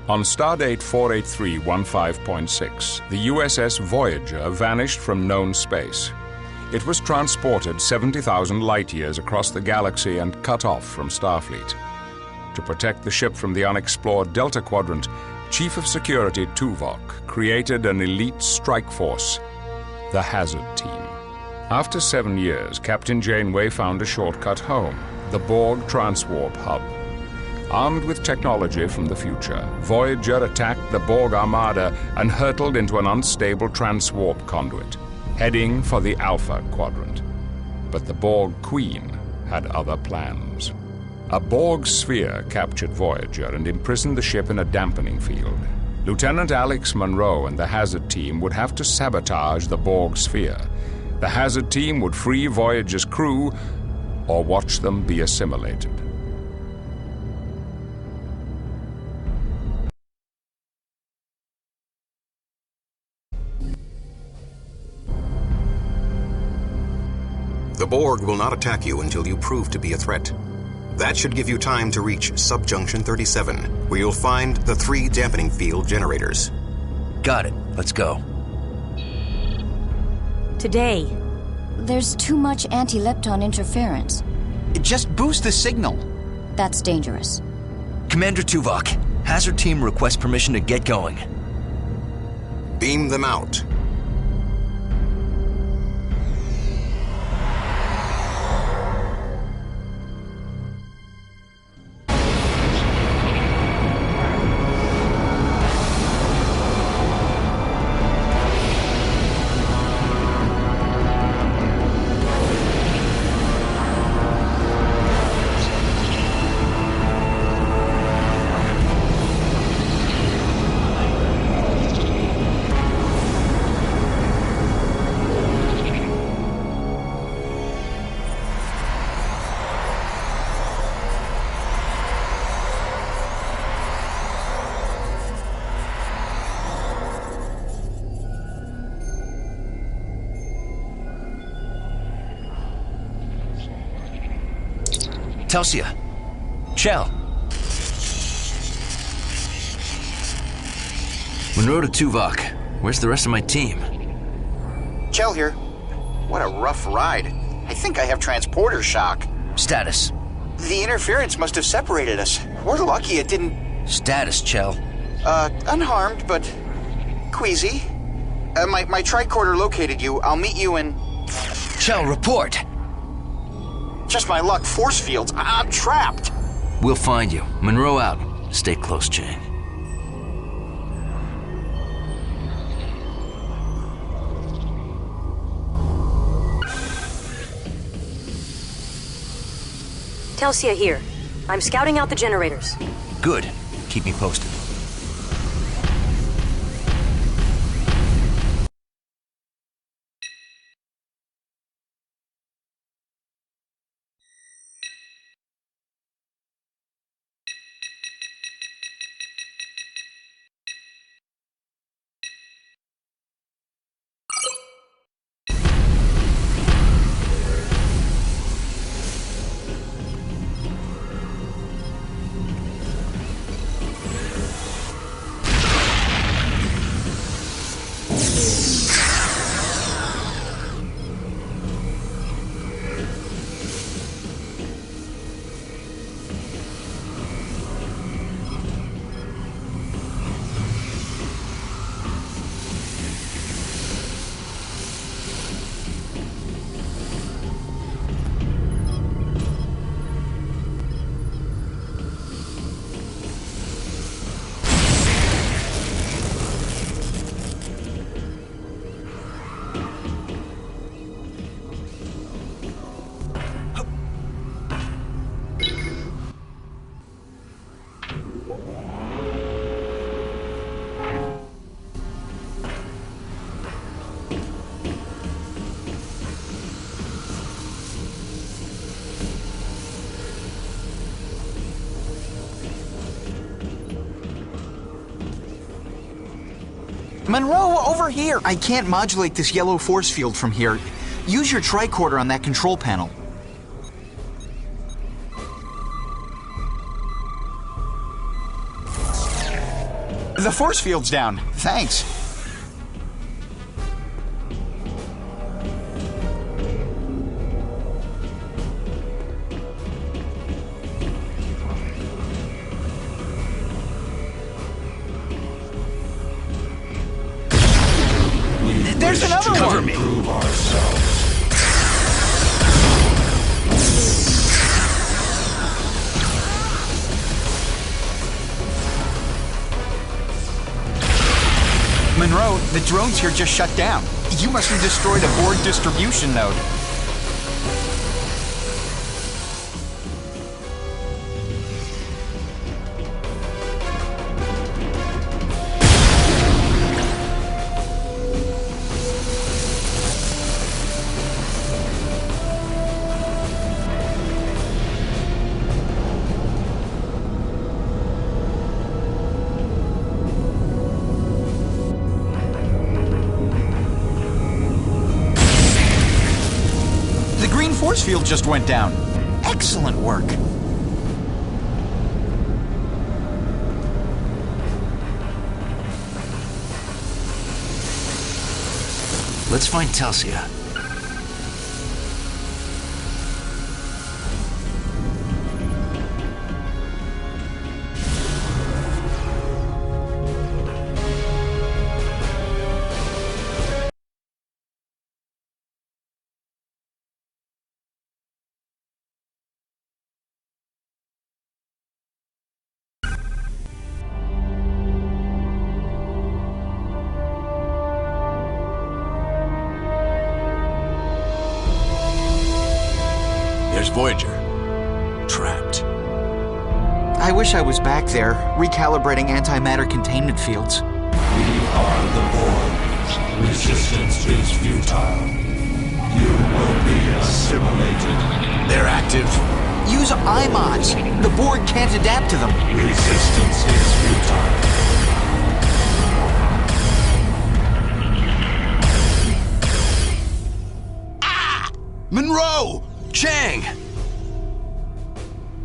On Stardate 48315.6, the USS Voyager vanished from known space. It was transported 70,000 light-years across the galaxy and cut off from Starfleet. To protect the ship from the unexplored Delta Quadrant, Chief of Security Tuvok created an elite strike force, the Hazard Team. After 7 years, Captain Janeway found a shortcut home, the Borg Transwarp Hub. Armed with technology from the future, Voyager attacked the Borg Armada and hurtled into an unstable transwarp conduit, heading for the Alpha Quadrant. But the Borg Queen had other plans. A Borg sphere captured Voyager and imprisoned the ship in a dampening field. Lieutenant Alex Monroe and the Hazard Team would have to sabotage the Borg sphere. The Hazard Team would free Voyager's crew or watch them be assimilated. The Borg will not attack you until you prove to be a threat. That should give you time to reach Subjunction 37, where you'll find the 3 dampening field generators. Got it. Let's go. Today. There's too much anti-lepton interference. Just boost the signal. That's dangerous. Commander Tuvok, Hazard Team requests permission to get going. Beam them out. Telsia. Shell. Monroe to Tuvok. Where's the rest of my team? Chell here. What a rough ride. I think I have transporter shock. Status. The interference must have separated us. We're lucky it didn't... Status, Chell. Unharmed, but queasy. My tricorder located you. I'll meet you in... Chell, report! Just my luck, force fields. I'm trapped. We'll find you. Monroe out. Stay close, Jane. Telsia here. I'm scouting out the generators. Good. Keep me posted. Monroe, over here! I can't modulate this yellow force field from here. Use your tricorder on that control panel. The force field's down. Thanks. There's another one! Cover me. Monroe, the drones here just shut down. You must have destroyed a Borg distribution node. Force field just went down. Excellent work. Let's find Telsia. There's Voyager. Trapped. I wish I was back there, recalibrating antimatter containment fields. We are the Borg. Resistance is futile. You will be assimilated. They're active. Use IMODs. The Borg can't adapt to them. Resistance is futile. Monroe! Chang!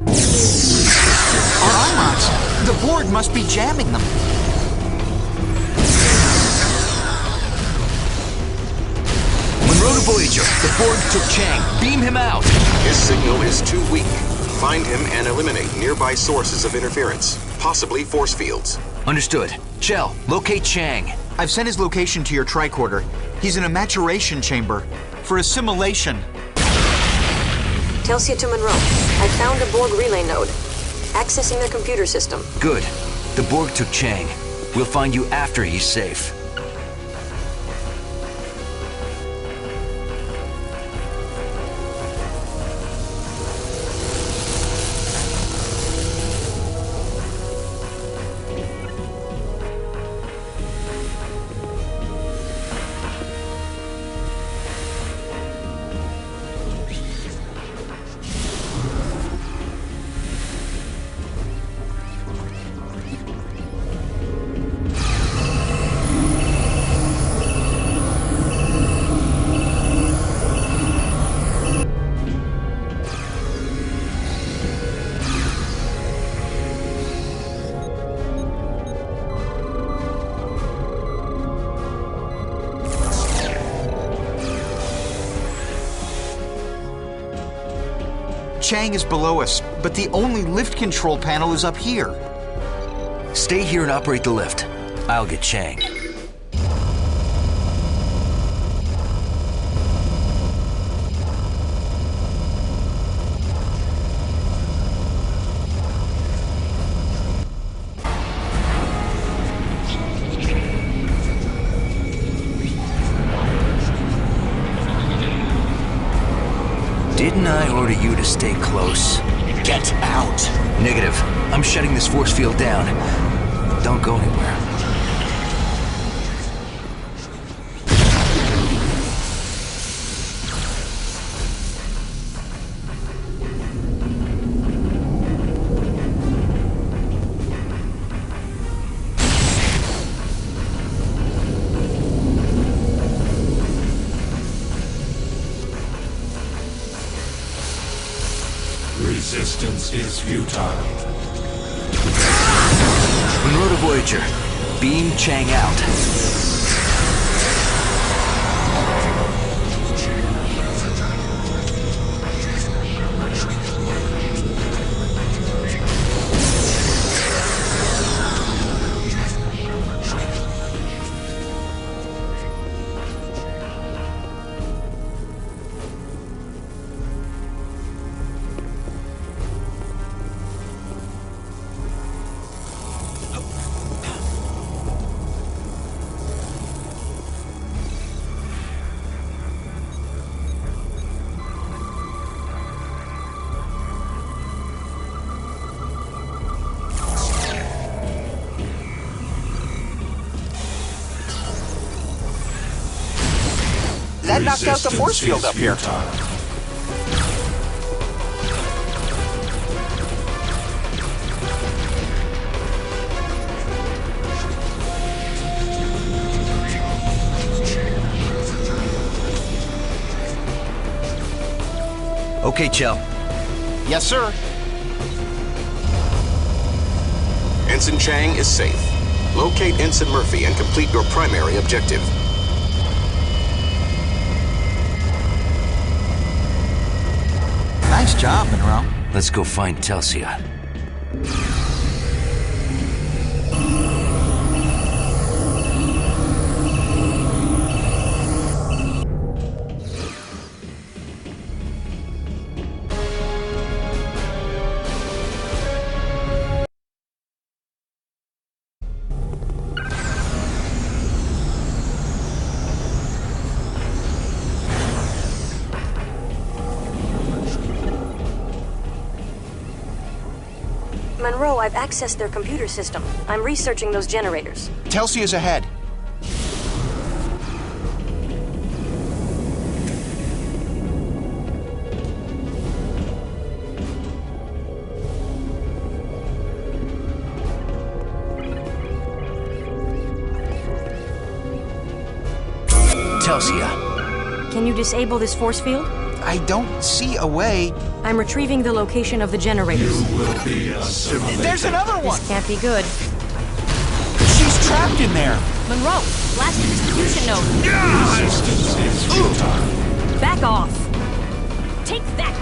Our IMODs. The Borg must be jamming them. Monroe to Voyager. The Borg took Chang. Beam him out. His signal is too weak. Find him and eliminate nearby sources of interference, possibly force fields. Understood. Chell, locate Chang. I've sent his location to your tricorder. He's in a maturation chamber for assimilation. Telsia to Monroe. I found a Borg relay node. Accessing their computer system. Good. The Borg took Chang. We'll find you after he's safe. Chang is below us, but the only lift control panel is up here. Stay here and operate the lift. I'll get Chang. Didn't I order you to stay close? Get out! Negative. I'm shutting this force field down. Don't go anywhere. Resistance is futile. Monroe to Voyager. Beam Chang out. That knocked out the force field up here. Okay, Chell. Yes, sir. Ensign Chang is safe. Locate Ensign Murphy and complete your primary objective. Nice job, Monroe. Let's go find Telsia. Monroe, I've accessed their computer system. I'm researching those generators. Telsia's ahead. Telsia. Can you disable this force field? I don't see a way. I'm retrieving the location of the generators. You will be assimilated. There's another one! Can't be good. She's trapped in there! Monroe, blast the distribution node. Resistance is futile. Back off. Take that.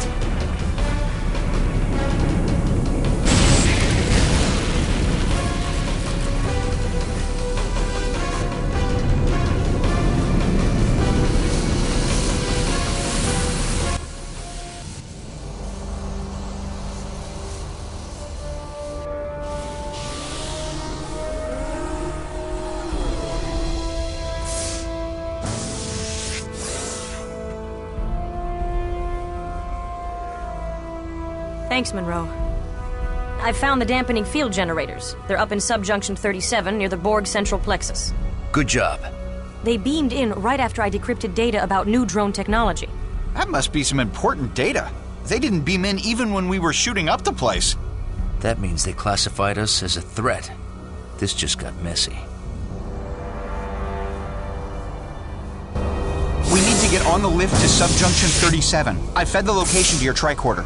Thanks, Monroe. I've found the dampening field generators. They're up in subjunction 37 near the Borg central plexus. Good job. They beamed in right after I decrypted data about new drone technology. That must be some important data. They didn't beam in even when we were shooting up the place. That means they classified us as a threat. This just got messy. We need to get on the lift to subjunction 37. I fed the location to your tricorder.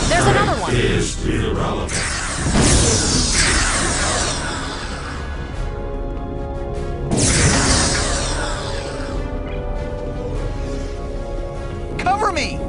There's another one. Is irrelevant. Cover me!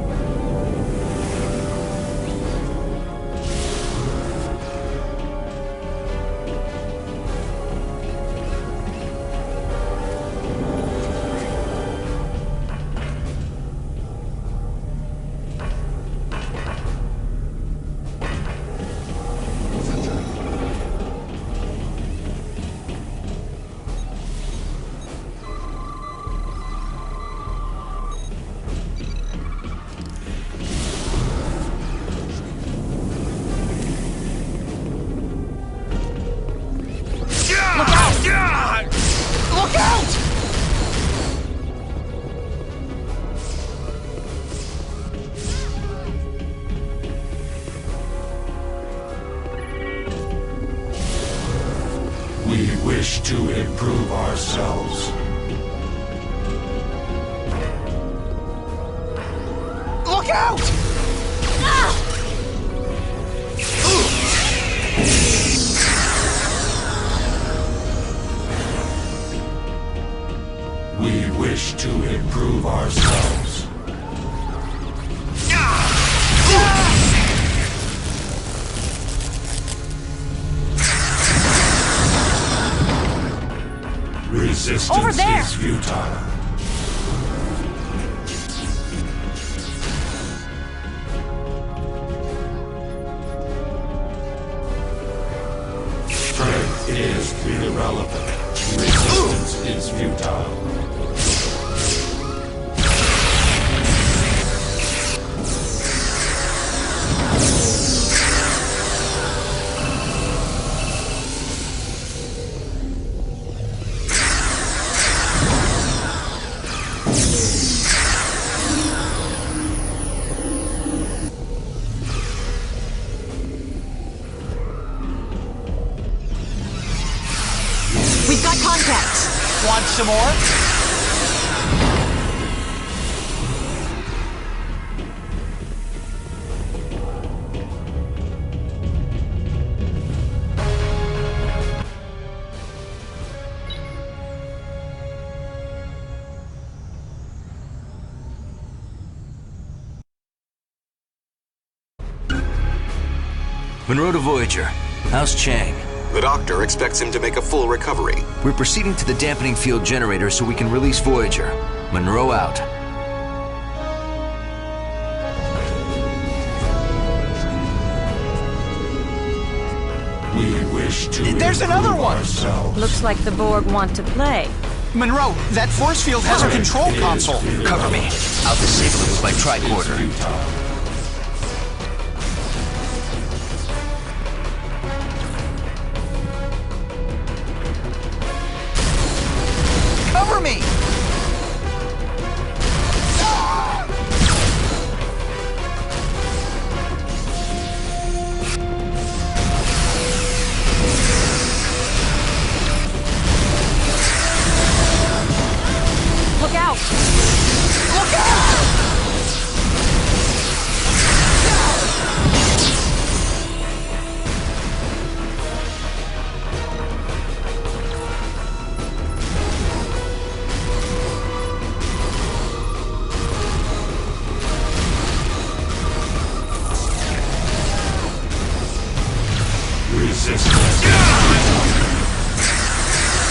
wish to improve ourselves. Look out! We wish to improve ourselves. Resistance Over there! is futile. Strength is irrelevant. Resistance is futile. We've got contacts! Want some more? Monroe to Voyager. How's Chang? The doctor expects him to make a full recovery. We're proceeding to the dampening field generator so we can release Voyager. Monroe out. We wish to There's another one! ourselves. Looks like the Borg want to play. Monroe, that force field has a control console. Cover me. I'll disable it with my tricorder. Futile. Cover me! Look out! Look out! Resistance.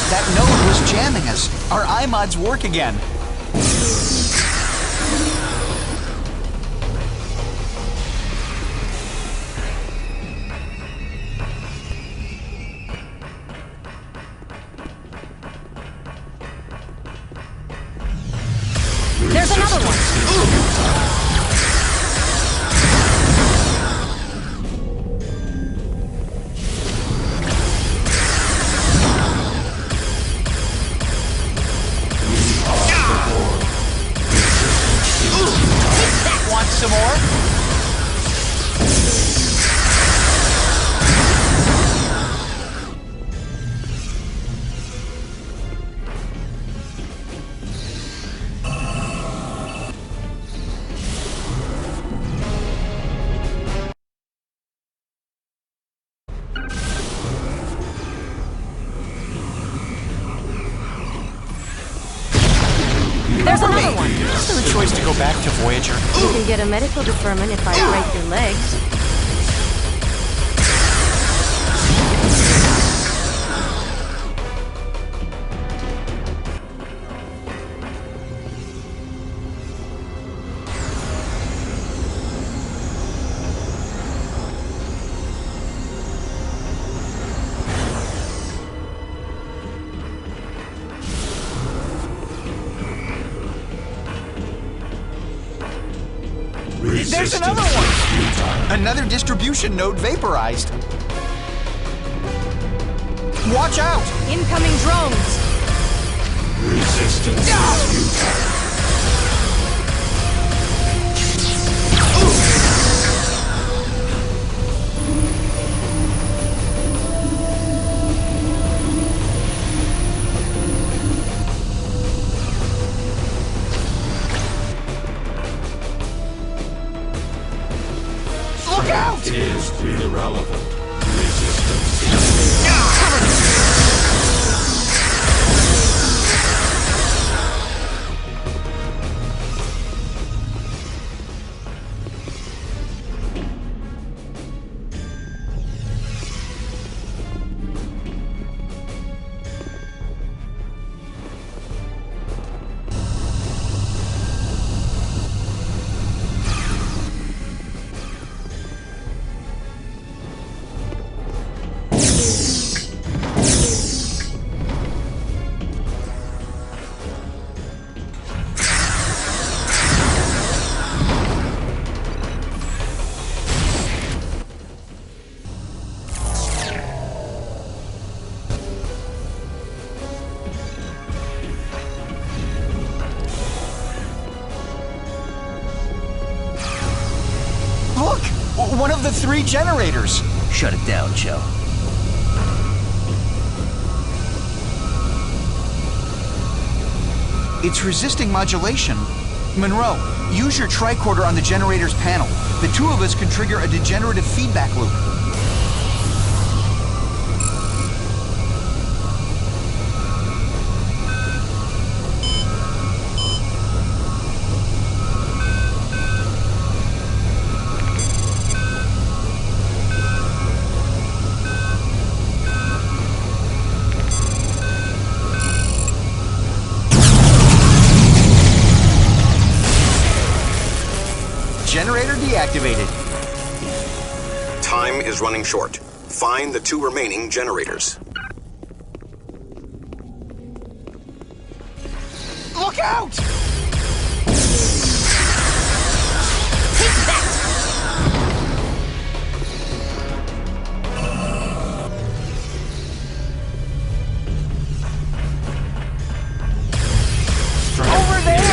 That node was jamming us. Our iMods work again. There's another one! Want some more? There's another one! Is there a choice to go back to Voyager? You can get a medical deferment if I break your legs. There's another one! Another distribution node vaporized. Watch out! Incoming drones! Resistance is futile. is irrelevant. Resistance is Look! One of the 3 generators! Shut it down, Joe. It's resisting modulation. Monroe, use your tricorder on the generator's panel. The 2 of us can trigger a degenerative feedback loop. Generator deactivated. Time is running short. Find the 2 remaining generators. Look out! Take that! Over there!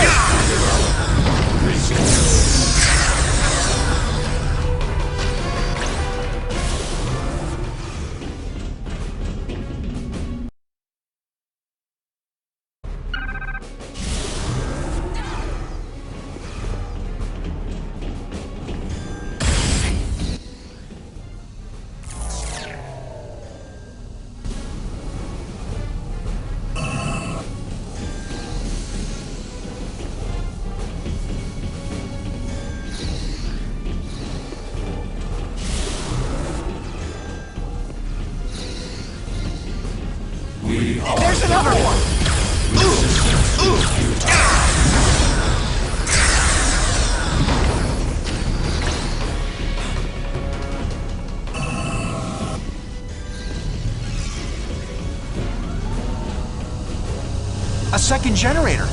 There's another one! A second generator.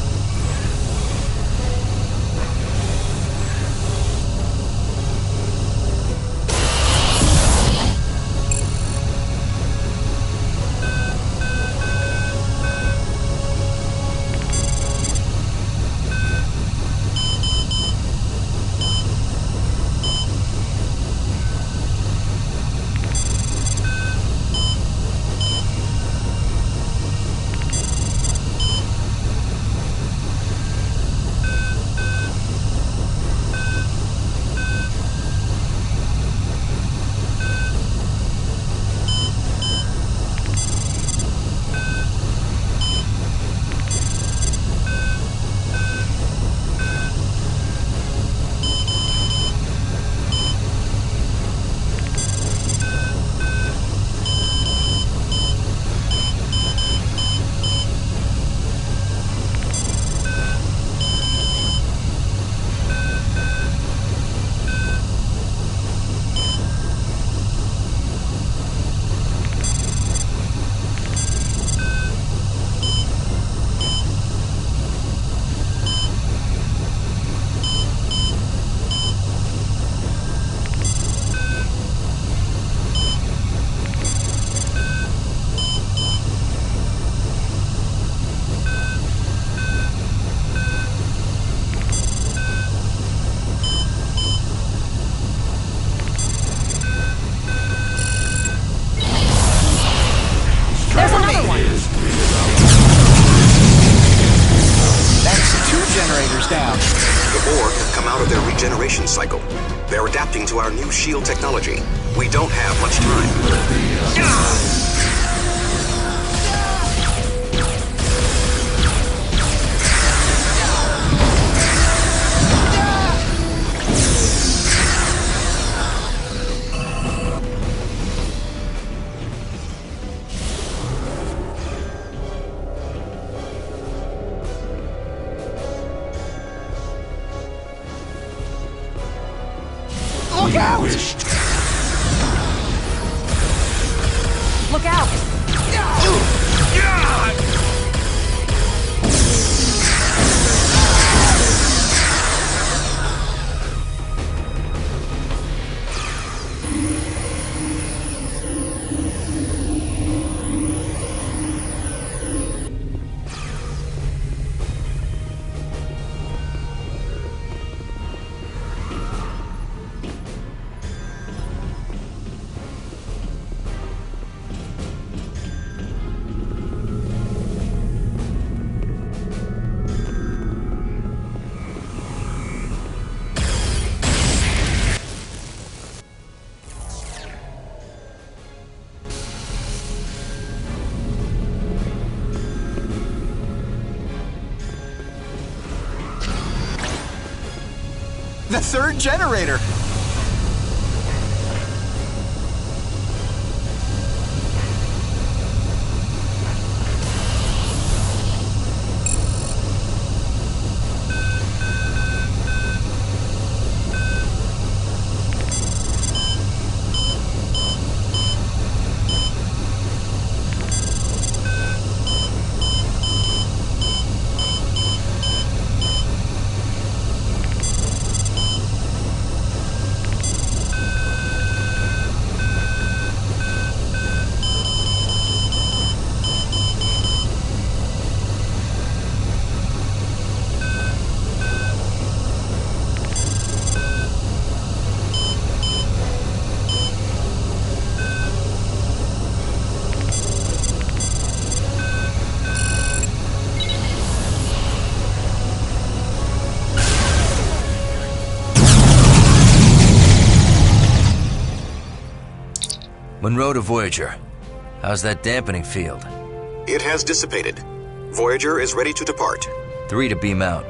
generators down. The Borg have come out of their regeneration cycle. They're adapting to our new shield technology. We don't have much time. Look out! Look out! The third generator! Monroe to Voyager. How's that dampening field? It has dissipated. Voyager is ready to depart. 3 to beam out.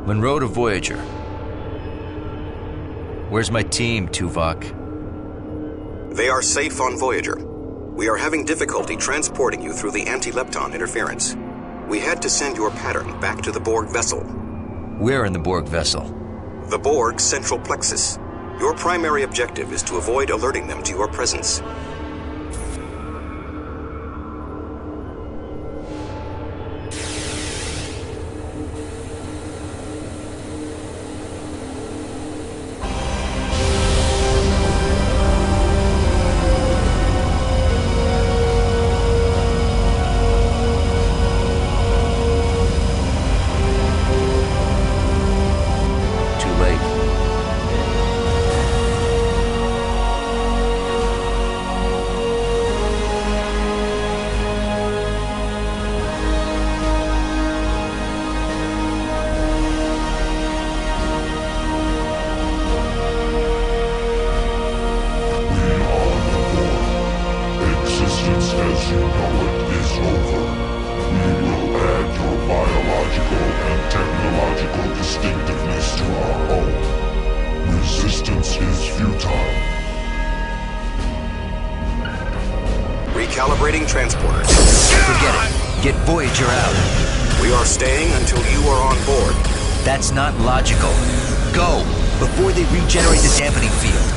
Monroe to Voyager. Where's my team, Tuvok? They are safe on Voyager. We are having difficulty transporting you through the anti-lepton interference. We had to send your pattern back to the Borg vessel. Where in the Borg vessel? The Borg central plexus. Your primary objective is to avoid alerting them to your presence. as you know it is over. We will add your biological and technological distinctiveness to our own. Resistance is futile. Recalibrating transporters. Forget it. Get Voyager out. We are staying until you are on board. That's not logical. Go, before they regenerate the dampening field.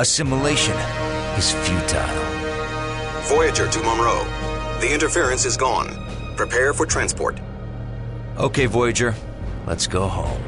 Assimilation is futile. Voyager to Monroe. The interference is gone. Prepare for transport. Okay, Voyager. Let's go home.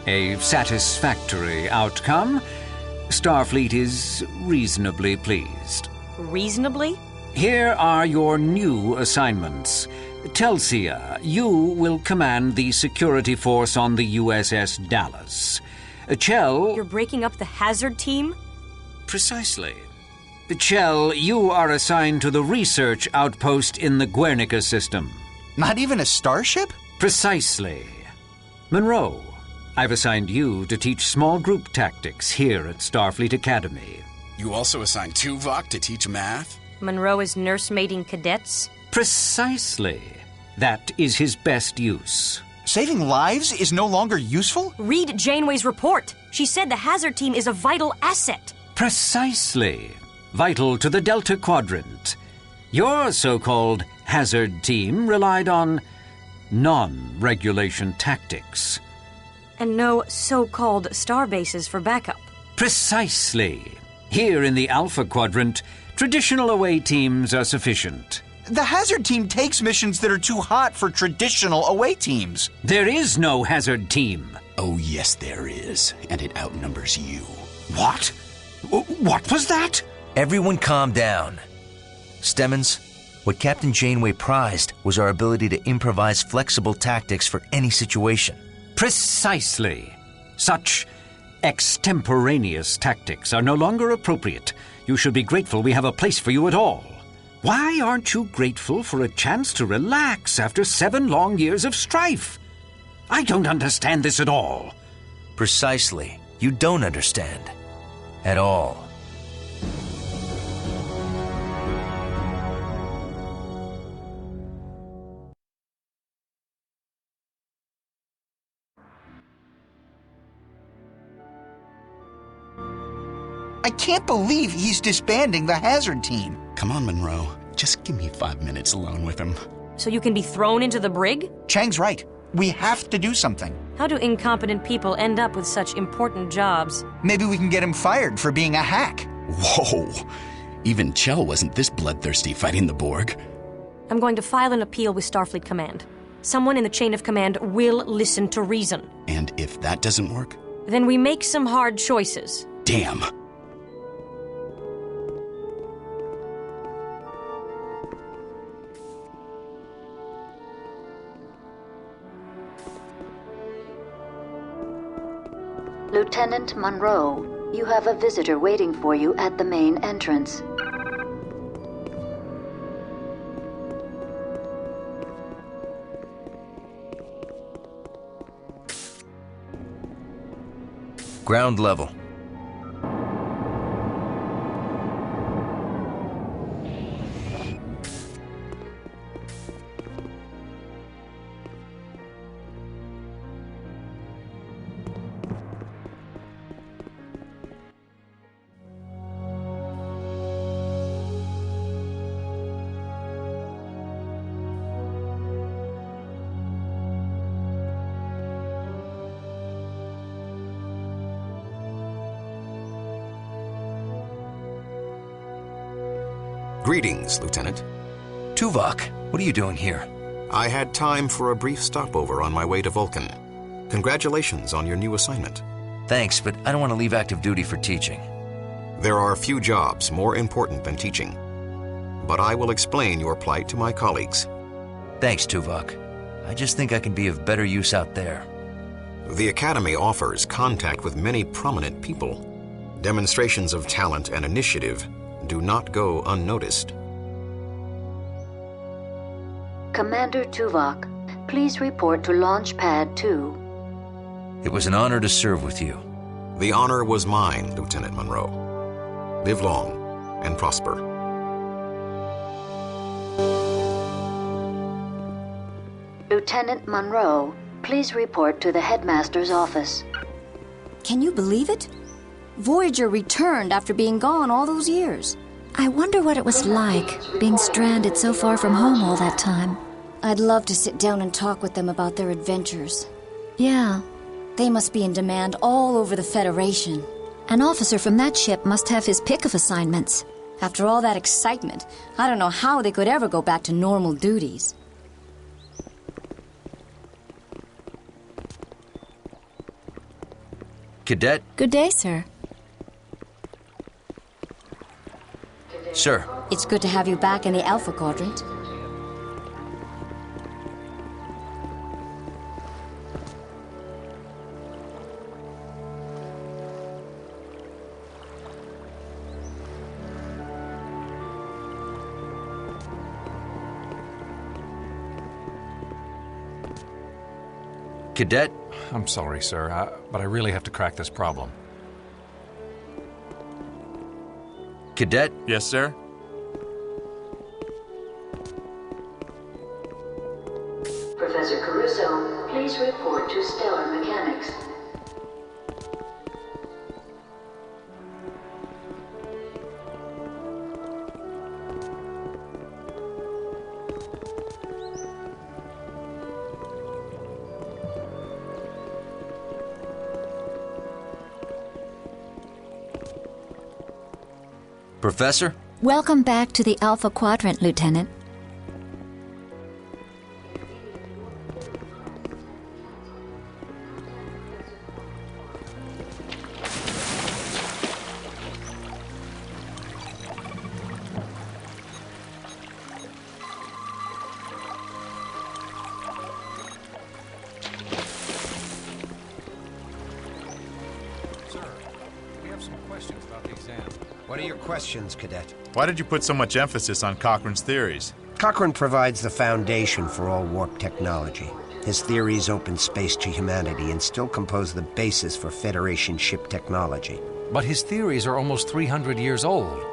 A satisfactory outcome. Starfleet is reasonably pleased. Reasonably? Here are your new assignments. Telsia, you will command the security force on the USS Dallas. Chell... You're breaking up the hazard team? Precisely. Chell, you are assigned to the research outpost in the Guernica system. Not even a starship? Precisely. Monroe, I've assigned you to teach small group tactics here at Starfleet Academy. You also assigned Tuvok to teach math? Monroe is nursemaiding cadets? Precisely. That is his best use. Saving lives is no longer useful? Read Janeway's report. She said the hazard team is a vital asset. Precisely. Vital to the Delta Quadrant. Your so-called hazard team relied on non-regulation tactics. And no so-called starbases for backup. Precisely. Here in the Alpha Quadrant, traditional away teams are sufficient. The hazard team takes missions that are too hot for traditional away teams. There is no hazard team. Oh, yes, there is. And it outnumbers you. What? What was that? Everyone calm down. Stemmons, what Captain Janeway prized was our ability to improvise flexible tactics for any situation. Precisely. Such extemporaneous tactics are no longer appropriate. You should be grateful we have a place for you at all. Why aren't you grateful for a chance to relax after 7 long years of strife? I don't understand this at all. Precisely. You don't understand. At all. I can't believe he's disbanding the hazard team. Come on, Monroe. Just give me 5 minutes alone with him. So you can be thrown into the brig? Chang's right. We have to do something. How do incompetent people end up with such important jobs? Maybe we can get him fired for being a hack. Whoa! Even Chell wasn't this bloodthirsty fighting the Borg. I'm going to file an appeal with Starfleet Command. Someone in the chain of command will listen to reason. And if that doesn't work? Then we make some hard choices. Damn! Lieutenant Monroe, you have a visitor waiting for you at the main entrance. Ground level. Greetings, Lieutenant. Tuvok, what are you doing here? I had time for a brief stopover on my way to Vulcan. Congratulations on your new assignment. Thanks, but I don't want to leave active duty for teaching. There are few jobs more important than teaching. But I will explain your plight to my colleagues. Thanks, Tuvok. I just think I can be of better use out there. The Academy offers contact with many prominent people. Demonstrations of talent and initiative do not go unnoticed. Commander Tuvok, please report to Launch Pad 2. It was an honor to serve with you. The honor was mine, Lieutenant Monroe. Live long and prosper. Lieutenant Monroe, please report to the headmaster's office. Can you believe it? Voyager returned after being gone all those years. I wonder what it was like, being stranded so far from home all that time. I'd love to sit down and talk with them about their adventures. Yeah. They must be in demand all over the Federation. An officer from that ship must have his pick of assignments. After all that excitement, I don't know how they could ever go back to normal duties. Cadet? Good day, sir. Sir. It's good to have you back in the Alpha Quadrant. Cadet? I'm sorry, sir, but I really have to crack this problem. Cadet? Yes, sir? Professor Caruso, please report to Stellar Mechanics. Professor? Welcome back to the Alpha Quadrant, Lieutenant. What are your questions, Cadet? Why did you put so much emphasis on Cochrane's theories? Cochrane provides the foundation for all warp technology. His theories open space to humanity and still compose the basis for Federation ship technology. But his theories are almost 300 years old.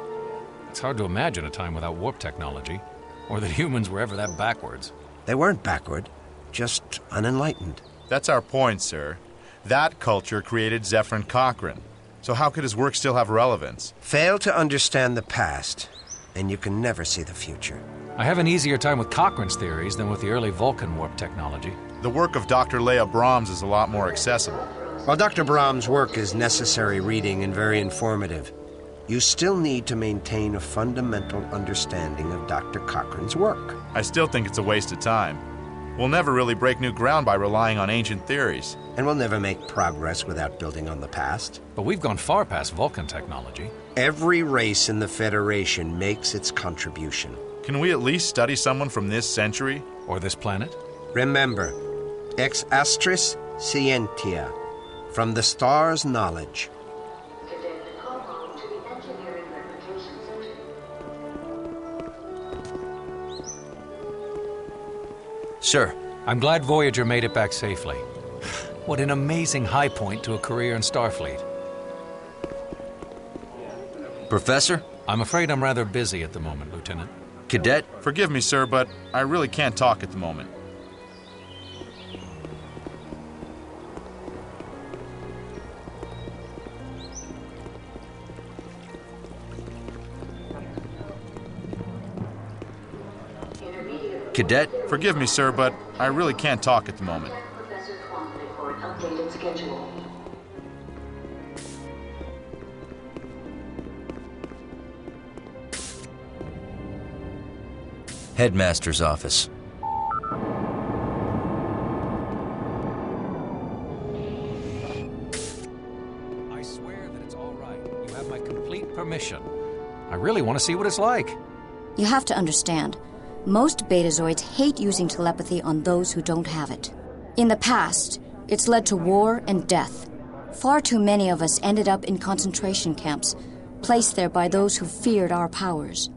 It's hard to imagine a time without warp technology, or that humans were ever that backwards. They weren't backward, just unenlightened. That's our point, sir. That culture created Zephyr Cochrane. So how could his work still have relevance? Fail to understand the past, and you can never see the future. I have an easier time with Cochrane's theories than with the early Vulcan warp technology. The work of Dr. Leia Brahms is a lot more accessible. While Dr. Brahms' work is necessary reading and very informative, you still need to maintain a fundamental understanding of Dr. Cochrane's work. I still think it's a waste of time. We'll never really break new ground by relying on ancient theories. And we'll never make progress without building on the past. But we've gone far past Vulcan technology. Every race in the Federation makes its contribution. Can we at least study someone from this century? Or this planet? Remember, ex astris scientia, from the stars' knowledge. Sir. I'm glad Voyager made it back safely. What an amazing high point to a career in Starfleet. Professor? I'm afraid I'm rather busy at the moment, Lieutenant. Cadet? Forgive me, sir, but I really can't talk at the moment. Cadet? Forgive me, sir, but I really can't talk at the moment. Professor Twombly for an updated schedule. Headmaster's office. I swear that it's all right. You have my complete permission. I really want to see what it's like. You have to understand, most Betazoids hate using telepathy on those who don't have it. In the past, it's led to war and death. Far too many of us ended up in concentration camps, placed there by those who feared our powers.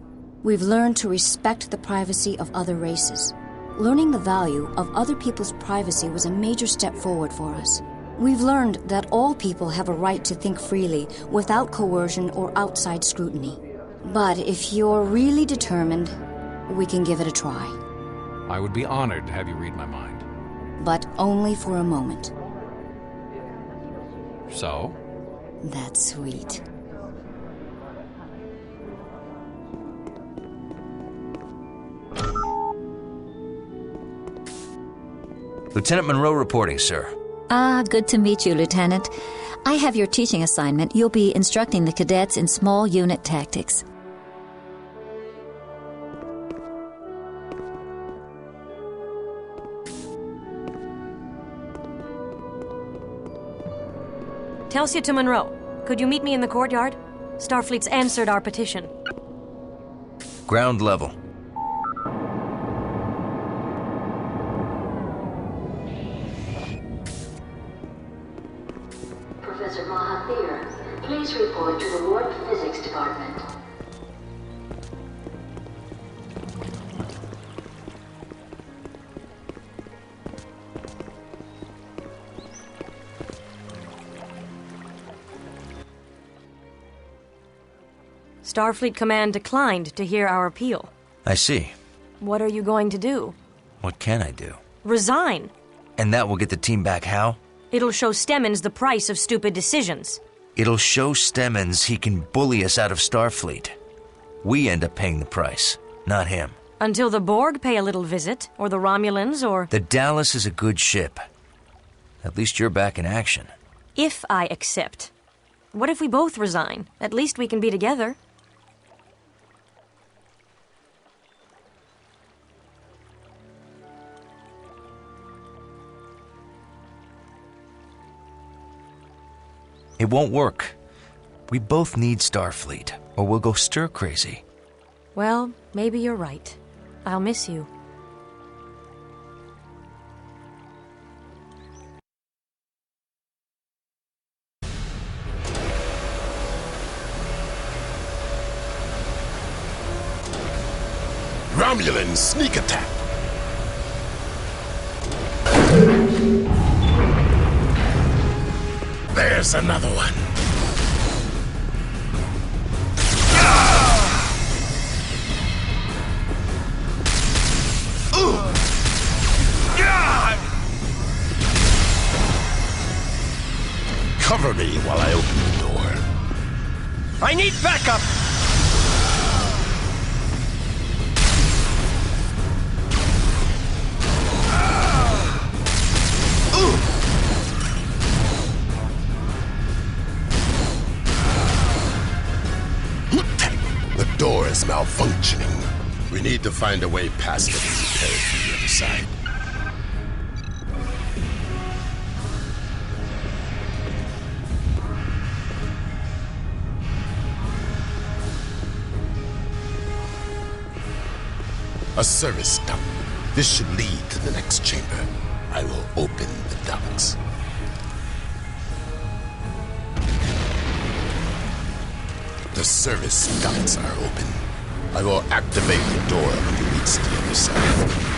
We've learned to respect the privacy of other races. Learning the value of other people's privacy was a major step forward for us. We've learned that all people have a right to think freely without coercion or outside scrutiny. But if you're really determined, we can give it a try. I would be honored to have you read my mind. But only for a moment. So? That's sweet. Lieutenant Monroe reporting, sir. Good to meet you, Lieutenant. I have your teaching assignment. You'll be instructing the cadets in small unit tactics. Telsia to Monroe. Could you meet me in the courtyard? Starfleet's answered our petition. Ground level. Professor Mahathir, please report to the Warp Physics Department. Starfleet Command declined to hear our appeal. I see. What are you going to do? What can I do? Resign. And that will get the team back how? It'll show Stemmons the price of stupid decisions. It'll show Stemmons he can bully us out of Starfleet. We end up paying the price, not him. Until the Borg pay a little visit, or the Romulans, or... The Dallas is a good ship. At least you're back in action. If I accept. What if we both resign? At least we can be together. It won't work. We both need Starfleet, or we'll go stir crazy. Well, maybe you're right. I'll miss you. Romulan sneak attack. There's another one. Cover me while I open the door. I need backup! The door is malfunctioning. We need to find a way past it and repair it from the other side. A service duct. This should lead to the next chamber. I will open the ducts. The service ducts are open. I will activate the door when you reach the other side.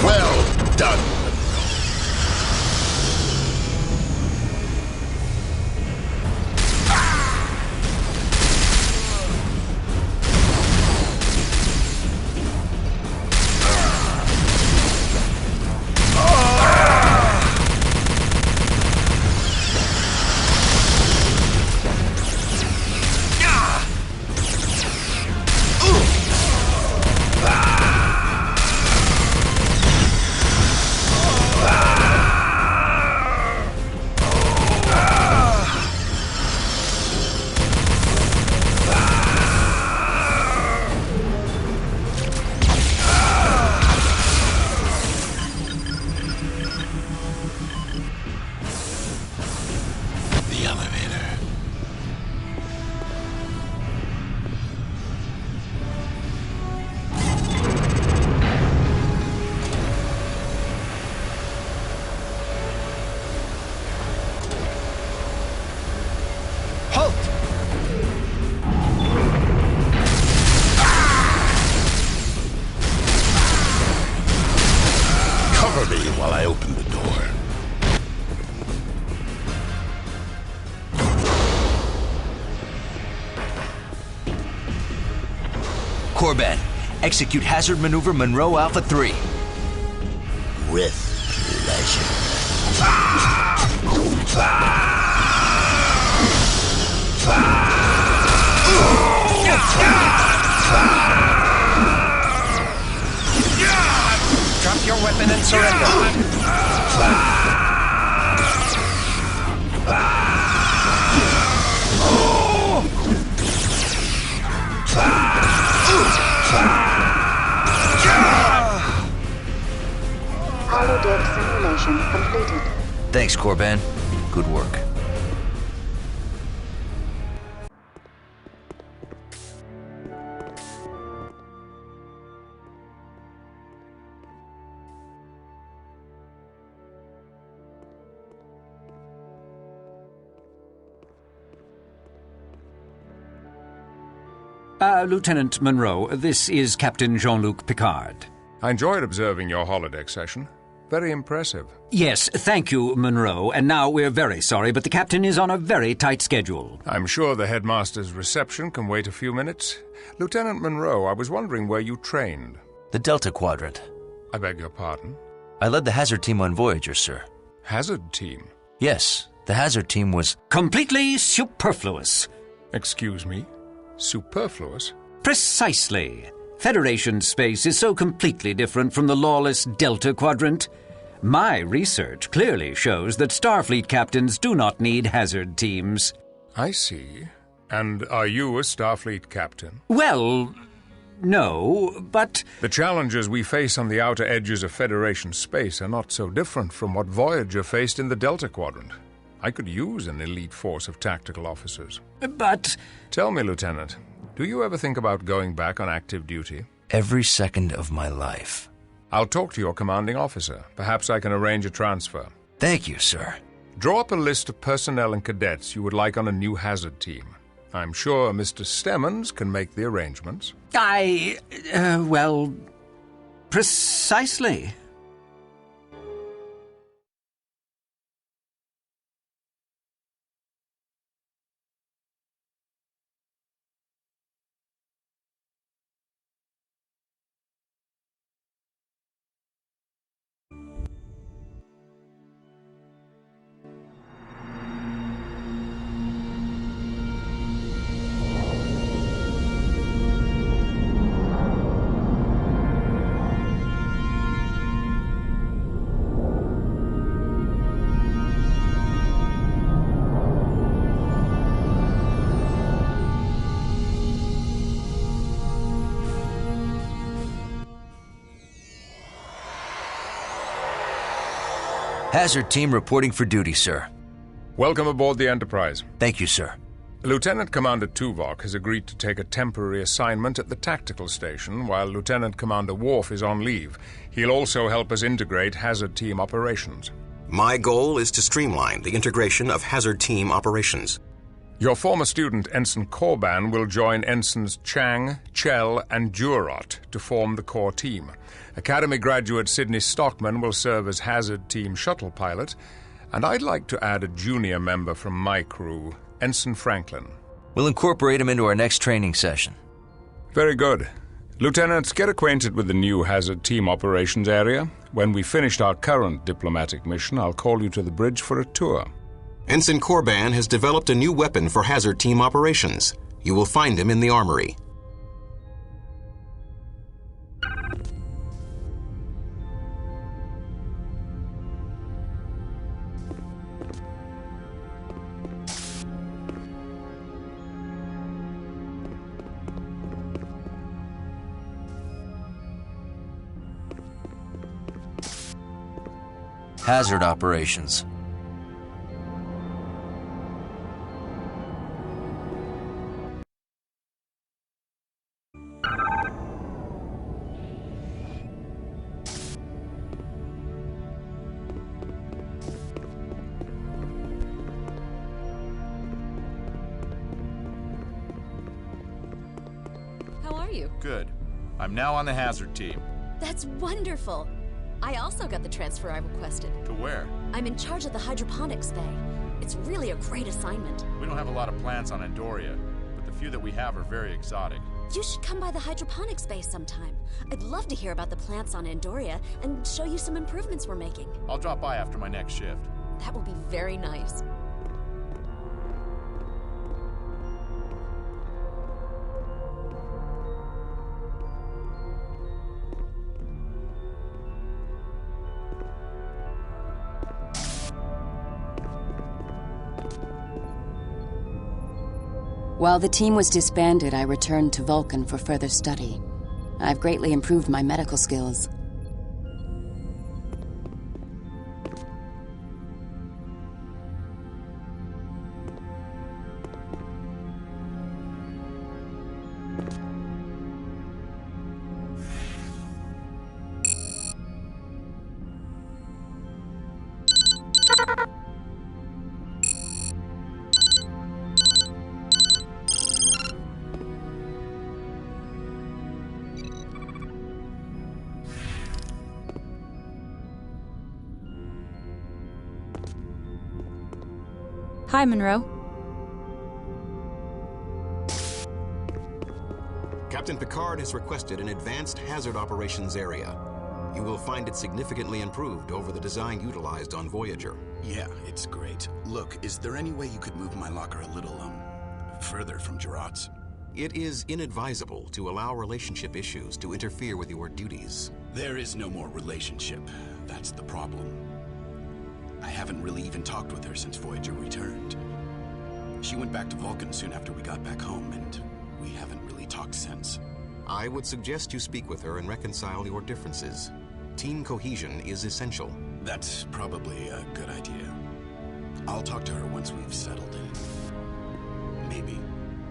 Well done. While I open the door. Korben, execute hazard maneuver Monroe Alpha 3. With pleasure. Drop your weapon and surrender. Holodeck simulation completed. Thanks, Korben. Good work. Lieutenant Monroe, this is Captain Jean-Luc Picard. I enjoyed observing your holodeck session. Very impressive. Yes, thank you, Monroe. And now we're very sorry, but the captain is on a very tight schedule. I'm sure the headmaster's reception can wait a few minutes. Lieutenant Monroe, I was wondering where you trained. The Delta Quadrant. I beg your pardon? I led the hazard team on Voyager, sir. Hazard team? Yes, the hazard team was... completely superfluous. Excuse me? Superfluous? Precisely. Federation space is so completely different from the lawless Delta Quadrant. My research clearly shows that Starfleet captains do not need hazard teams. I see. And are you a Starfleet captain? Well, no, but... The challenges we face on the outer edges of Federation space are not so different from what Voyager faced in the Delta Quadrant. I could use an elite force of tactical officers. But... Tell me, Lieutenant, do you ever think about going back on active duty? Every second of my life. I'll talk to your commanding officer. Perhaps I can arrange a transfer. Thank you, sir. Draw up a list of personnel and cadets you would like on a new hazard team. I'm sure Mr. Stemmons can make the arrangements. Well, precisely. Hazard team reporting for duty, sir. Welcome aboard the Enterprise. Thank you, sir. Lieutenant Commander Tuvok has agreed to take a temporary assignment at the tactical station while Lieutenant Commander Worf is on leave. He'll also help us integrate hazard team operations. My goal is to streamline the integration of hazard team operations. Your former student, Ensign Corban, will join Ensigns Chang, Chell, and Jurot to form the core team. Academy graduate Sidney Stockman will serve as Hazard Team shuttle pilot, and I'd like to add a junior member from my crew, Ensign Franklin. We'll incorporate him into our next training session. Very good. Lieutenants, get acquainted with the new Hazard Team operations area. When we finished our current diplomatic mission, I'll call you to the bridge for a tour. Ensign Corban has developed a new weapon for Hazard Team operations. You will find him in the armory. Hazard operations. How are you? Good. I'm now on the Hazard Team. That's wonderful. I also got the transfer I requested. To where? I'm in charge of the hydroponics bay. It's really a great assignment. We don't have a lot of plants on Andoria, but the few that we have are very exotic. You should come by the hydroponics bay sometime. I'd love to hear about the plants on Andoria and show you some improvements we're making. I'll drop by after my next shift. That will be very nice. While the team was disbanded, I returned to Vulcan for further study. I've greatly improved my medical skills. Hi, Monroe. Captain Picard has requested an advanced hazard operations area. You will find it significantly improved over the design utilized on Voyager. Yeah, it's great. Look, is there any way you could move my locker a little, further from Gerard's? It is inadvisable to allow relationship issues to interfere with your duties. There is no more relationship. That's the problem. I haven't really even talked with her since Voyager returned. She went back to Vulcan soon after we got back home, and we haven't really talked since. I would suggest you speak with her and reconcile your differences. Team cohesion is essential. That's probably a good idea. I'll talk to her once we've settled in. Maybe.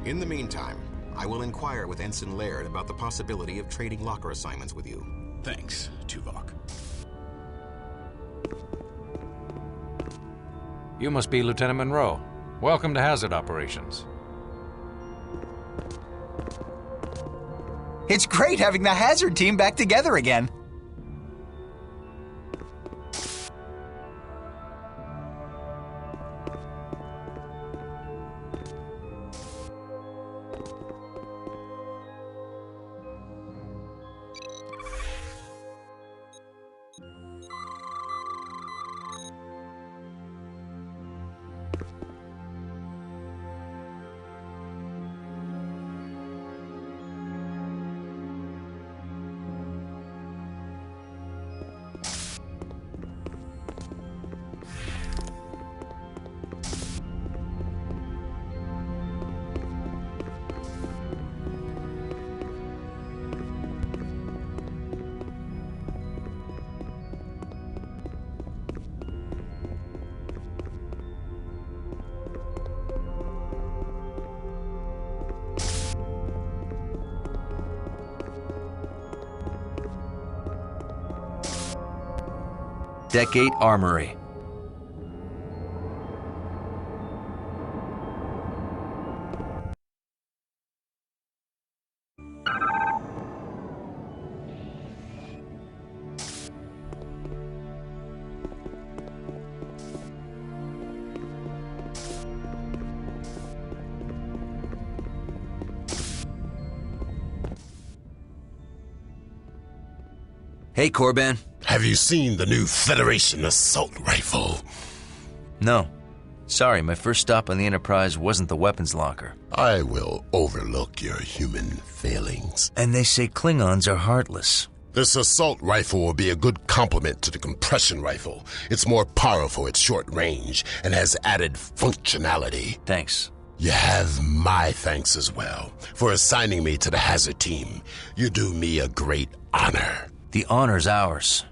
In the meantime, I will inquire with Ensign Laird about the possibility of trading locker assignments with you. Thanks, Tuvok. You must be Lieutenant Monroe. Welcome to Hazard Operations. It's great having the Hazard Team back together again. Deck 8 Armory. Hey, Corban. Have you seen the new Federation assault rifle? No. Sorry, my first stop on the Enterprise wasn't the weapons locker. I will overlook your human failings. And they say Klingons are heartless. This assault rifle will be a good complement to the compression rifle. It's more powerful at short range and has added functionality. Thanks. You have my thanks as well for assigning me to the Hazard team. You do me a great honor. The honor's ours.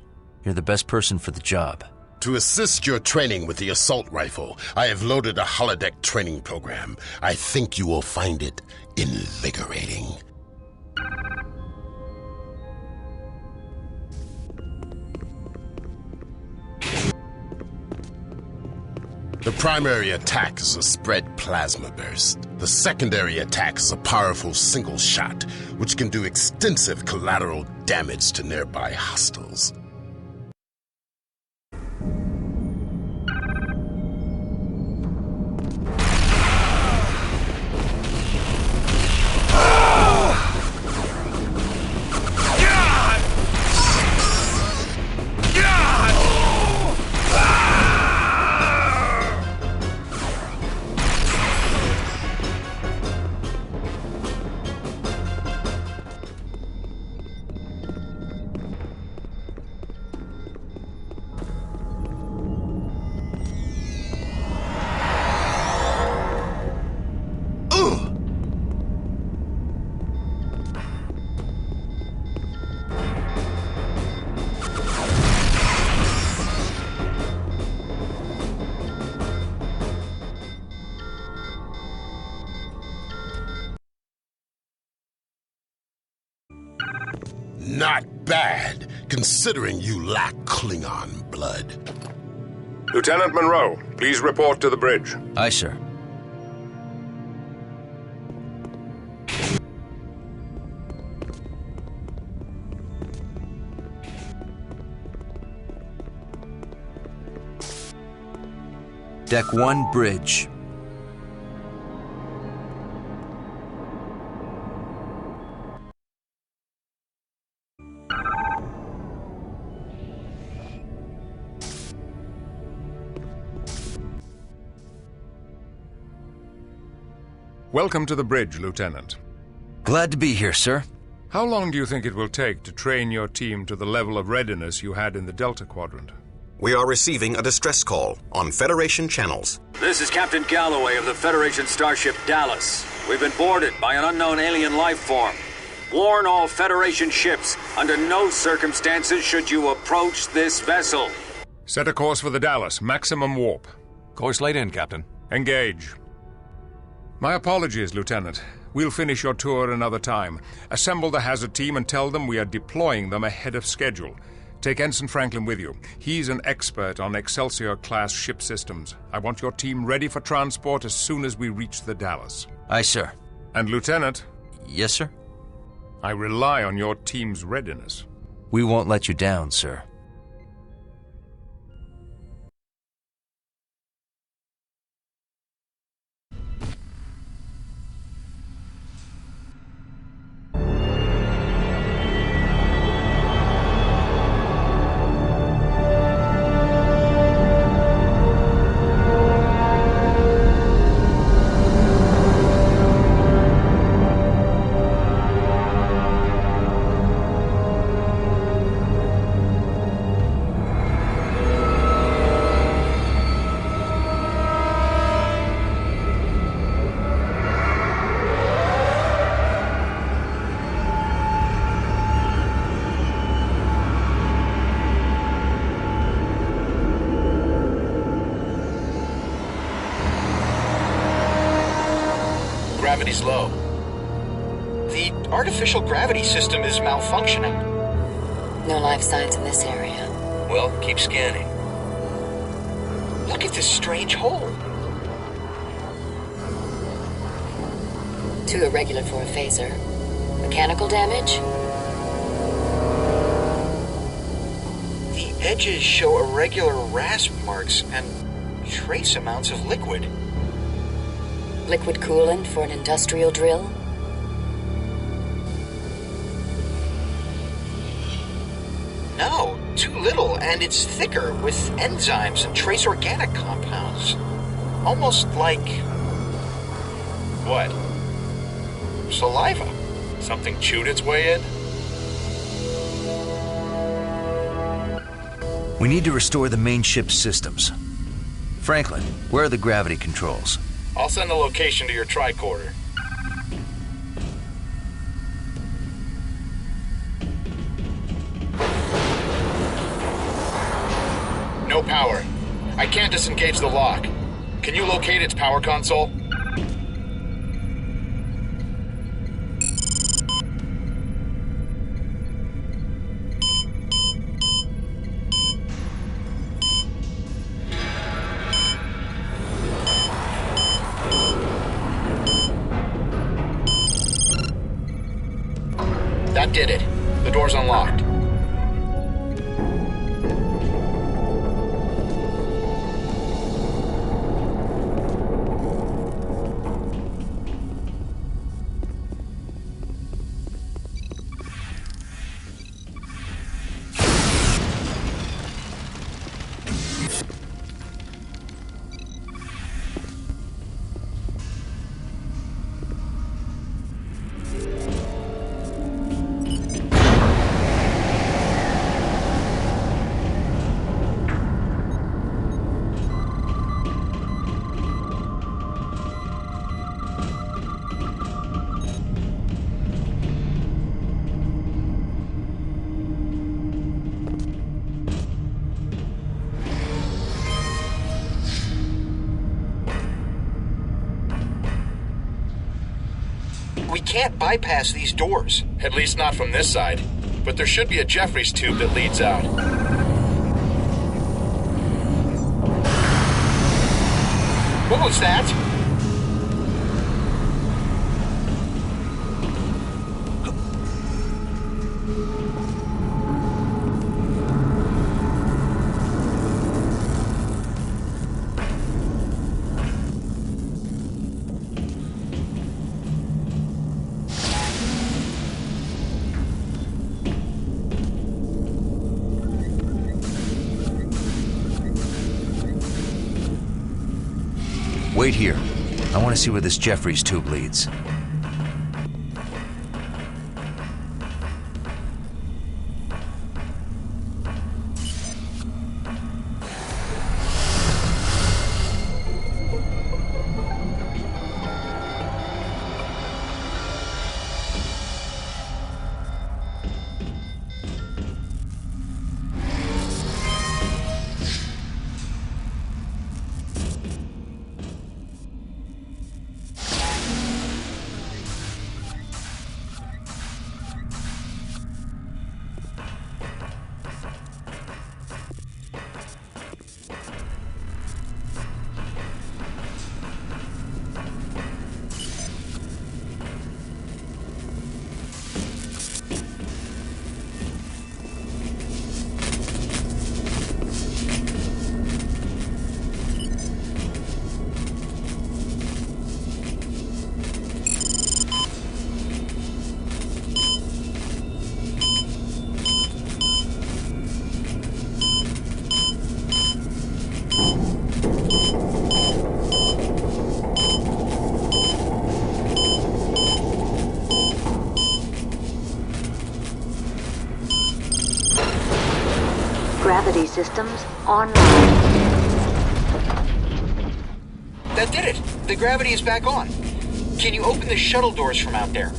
You're the best person for the job. To assist your training with the assault rifle, I have loaded a holodeck training program. I think you will find it invigorating. The primary attack is a spread plasma burst. The secondary attack is a powerful single shot, which can do extensive collateral damage to nearby hostiles. Not bad, considering you lack Klingon blood. Lieutenant Monroe, please report to the bridge. Aye, sir. Deck 1, bridge. Welcome to the bridge, Lieutenant. Glad to be here, sir. How long do you think it will take to train your team to the level of readiness you had in the Delta Quadrant? We are receiving a distress call on Federation channels. This is Captain Galloway of the Federation starship Dallas. We've been boarded by an unknown alien life form. Warn all Federation ships, under no circumstances should you approach this vessel. Set a course for the Dallas, maximum warp. Course laid in, Captain. Engage. My apologies, Lieutenant. We'll finish your tour another time. Assemble the Hazard team and tell them we are deploying them ahead of schedule. Take Ensign Franklin with you. He's an expert on Excelsior-class ship systems. I want your team ready for transport as soon as we reach the Dallas. Aye, sir. And Lieutenant? Yes, sir? I rely on your team's readiness. We won't let you down, sir. Gravity's low. The artificial gravity system is malfunctioning. No life signs in this area. Well, keep scanning. Look at this strange hole. Too irregular for a phaser. Mechanical damage? The edges show irregular rasp marks and trace amounts of liquid. Liquid coolant for an industrial drill? No. and it's thicker with enzymes and trace organic compounds. Almost like... What? Saliva. Something chewed its way in? We need to restore the main ship's systems. Franklin, where are the gravity controls? I'll send the location to your tricorder. No power. I can't disengage the lock. Can you locate its power console? That did it. The door's unlocked. We can't bypass these doors. At least not from this side. But there should be a Jeffries tube that leads out. What was that? Wait here. I want to see where this Jeffries tube leads. Gravity systems online. That did it! The gravity is back on. Can you open the shuttle doors from out there?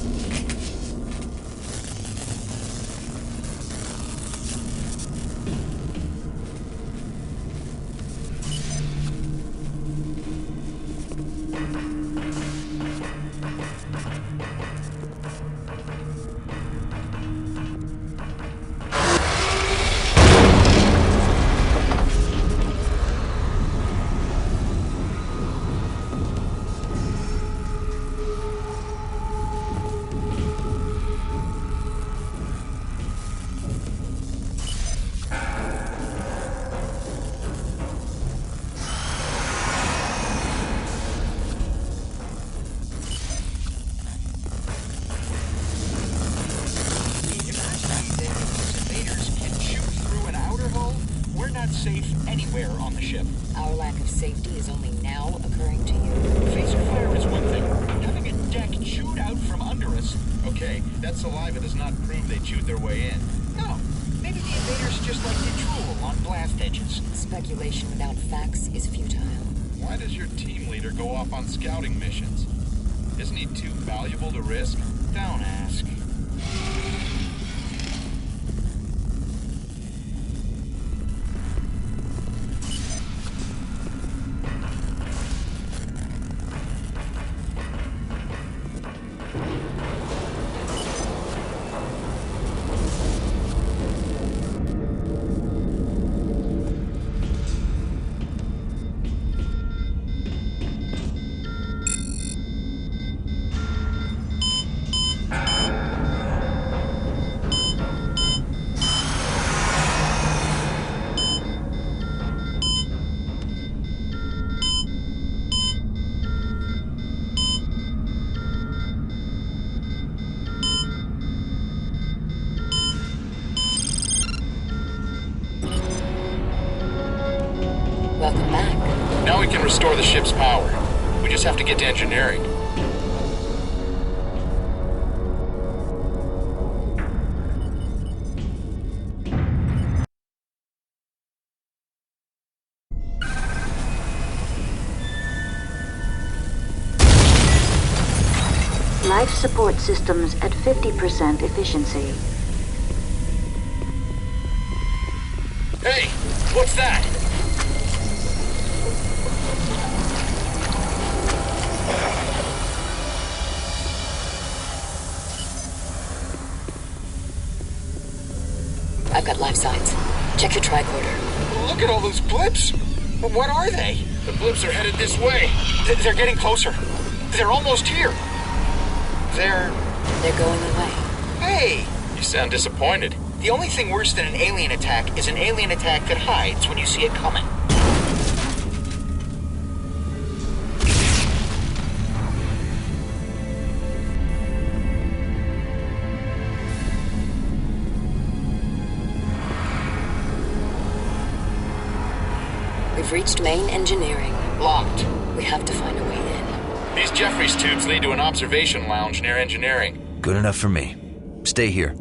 anywhere on the ship. Our lack of safety is only now occurring to you. Phaser fire is one thing. Having a deck chewed out from under us. Okay, that saliva does not prove they chewed their way in. No, maybe the invaders just like to drool on blast edges. Speculation without facts is futile. Why does your team leader go off on scouting missions? Isn't he too valuable to risk? Don't ask. Welcome back. Now we can restore the ship's power. We just have to get to engineering. Life support systems at 50% efficiency. Hey, what's that? I've got life signs. Check your tricorder. Look at all those blips! What are they? The blips are headed this way. They're getting closer. They're almost here. They're going away. Hey! You sound disappointed. The only thing worse than an alien attack is an alien attack that hides when you see it coming. We've reached main engineering. Locked. We have to find a way in. These Jeffries tubes lead to an observation lounge near engineering. Good enough for me. Stay here.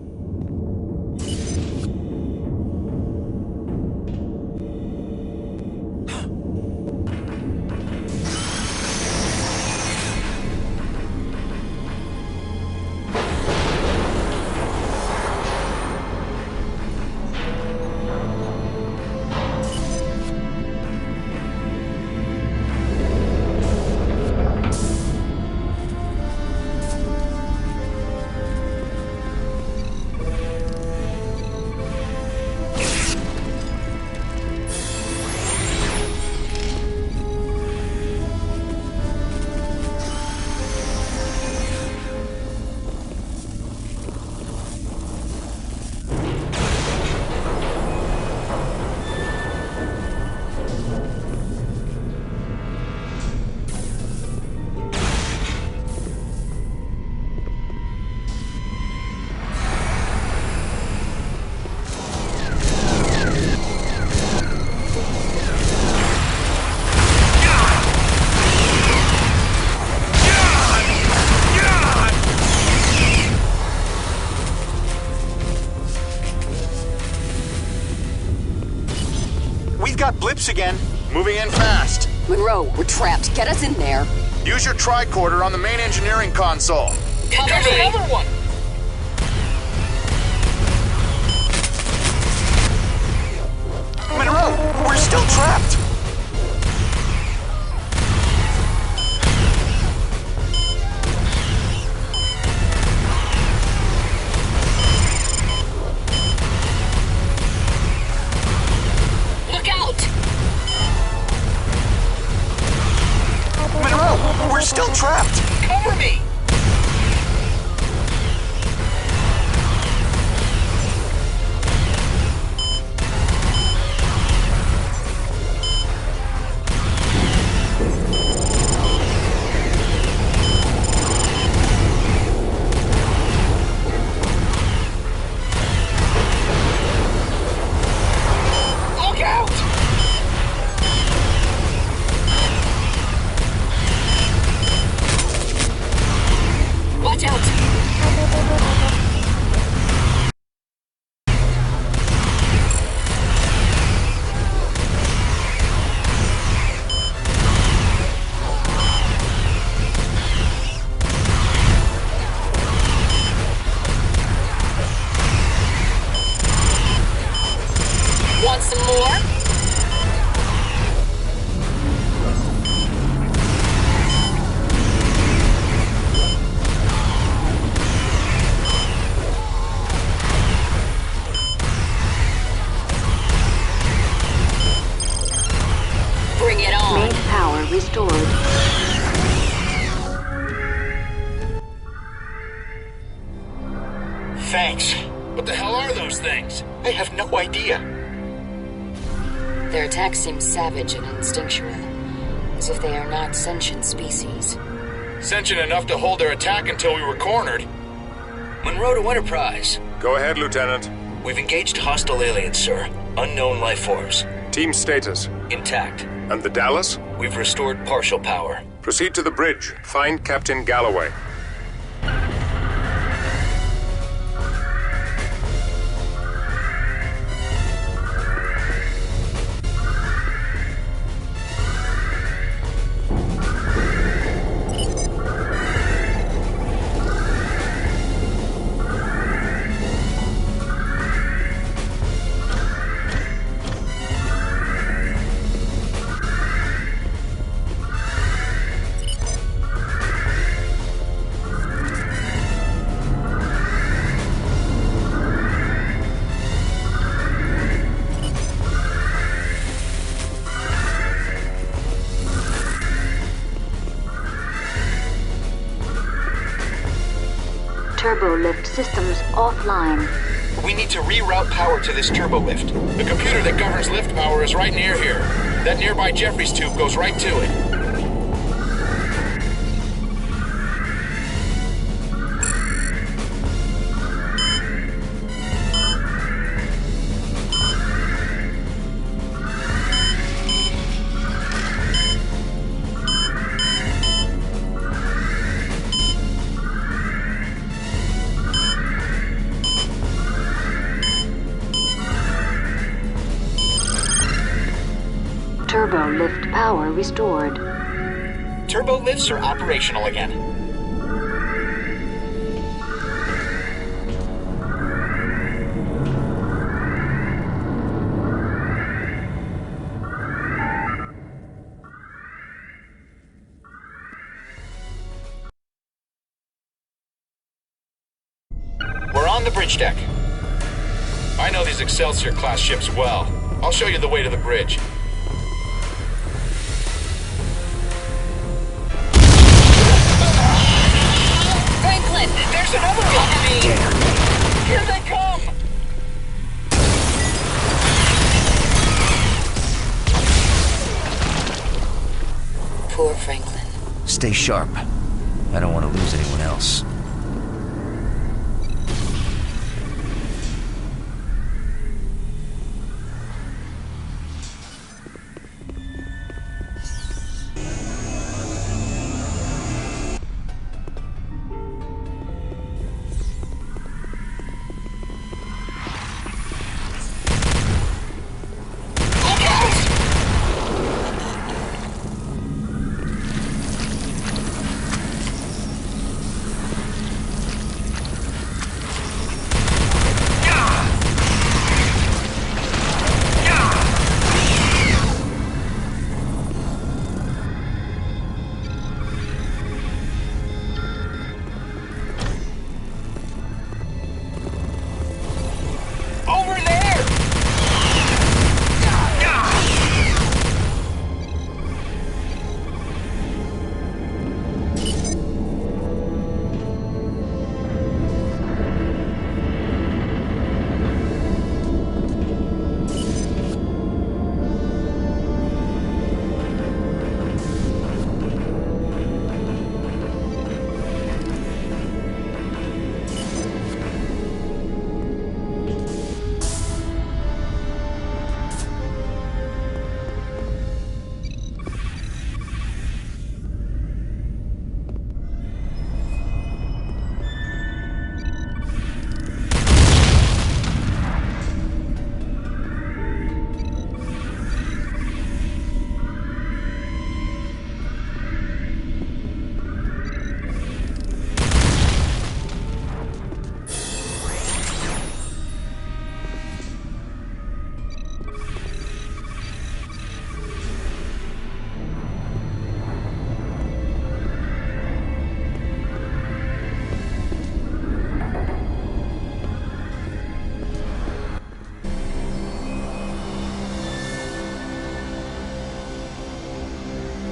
Got blips again. Moving in fast. Monroe, we're trapped. Get us in there. Use your tricorder on the main engineering console. There's another one! Monroe, we're still trapped! We're still trapped! Cover me! Look out! Thanks. What the hell are those things? I have no idea. Their attacks seem savage and instinctual, as if they are not sentient species. Sentient enough to hold their attack until we were cornered. Monroe to Enterprise. Go ahead, Lieutenant. We've engaged hostile aliens, sir. Unknown life forms. Team status? Intact. And the Dallas? We've restored partial power. Proceed to the bridge. Find Captain Galloway. Turbolift systems offline. We need to reroute power to this turbolift. The computer that governs lift power is right near here. That nearby Jeffries tube goes right to it. Turbo lift power restored. Turbo lifts are operational again. We're on the bridge deck. I know these Excelsior-class ships well. I'll show you the way to the bridge. There's another one! Here they come! Poor Franklin. Stay sharp. I don't want to lose anyone else.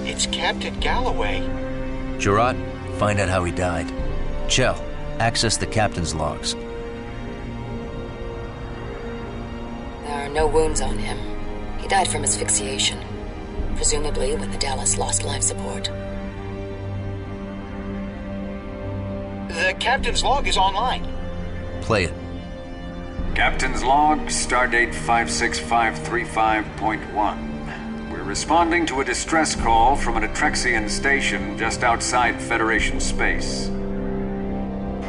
It's Captain Galloway. Gerard, find out how he died. Chell, access the captain's logs. are no wounds on him. He died from asphyxiation, presumably when the Dallas lost life support. The captain's log is online. Play it. Captain's log, stardate 56535.1. We're responding to a distress call from an Atrexian station just outside Federation space.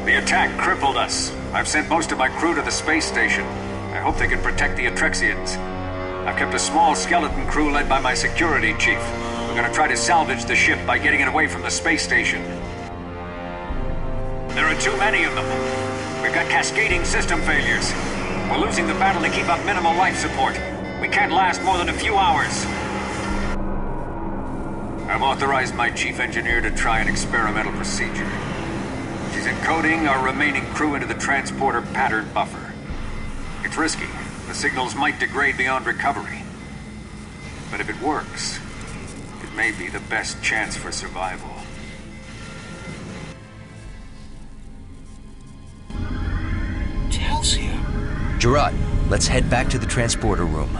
The attack crippled us. I've sent most of my crew to the space station. I hope they can protect the Atrexians. I've kept a small skeleton crew led by my security chief. We're gonna try to salvage the ship by getting it away from the space station. There are too many of them. We've got cascading system failures. We're losing the battle to keep up minimal life support. We can't last more than a few hours. I've authorized my chief engineer to try an experimental procedure. She's encoding our remaining crew into the transporter pattern buffer. It's risky. The signals might degrade beyond recovery. But if it works, it may be the best chance for survival. Chelsea. Gerard, let's head back to the transporter room.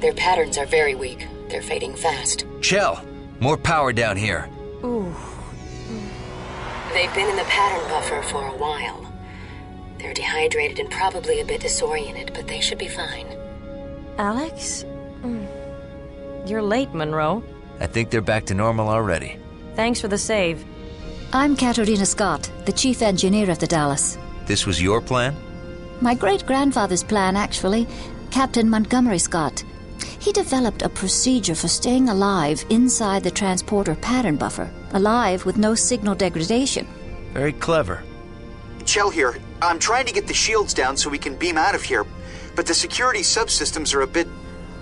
Their patterns are very weak. They're fading fast. Chell, more power down here. Ooh. They've been in the pattern buffer for a while. They're dehydrated and probably a bit disoriented, but they should be fine. Alex? You're late, Monroe. I think they're back to normal already. Thanks for the save. I'm Katerina Scott, the chief engineer of the Dallas. This was your plan? My great-grandfather's plan, actually. Captain Montgomery Scott. He developed a procedure for staying alive inside the transporter pattern buffer. Alive with no signal degradation. Very clever. Chell here. I'm trying to get the shields down so we can beam out of here, but the security subsystems are a bit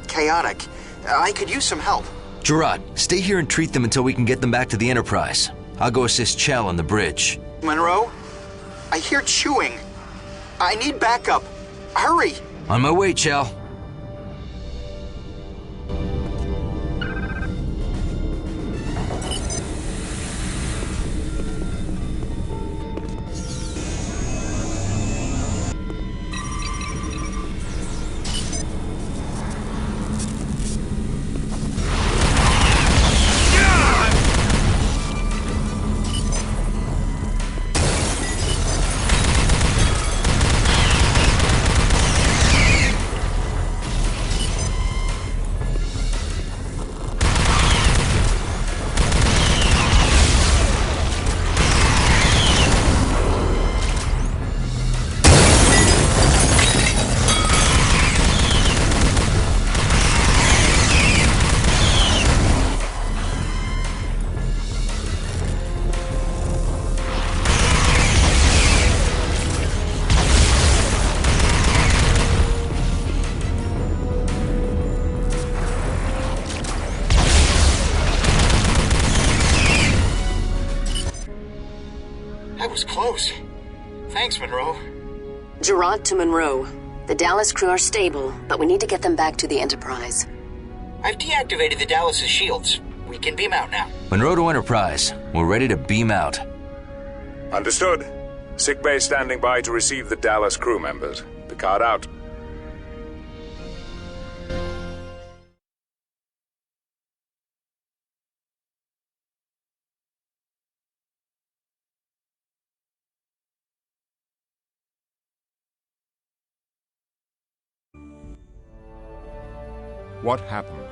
chaotic. I could use some help. Gerard, stay here and treat them until we can get them back to the Enterprise. I'll go assist Chell on the bridge. Monroe? I hear chewing. I need backup. Hurry! On my way, Chell. Close. Thanks, Monroe. Gerard to Monroe. The Dallas crew are stable, but we need to get them back to the Enterprise. I've deactivated the Dallas's shields. We can beam out now. Monroe to Enterprise. We're ready to beam out. Understood. Sickbay standing by to receive the Dallas crew members. Picard out. What happened?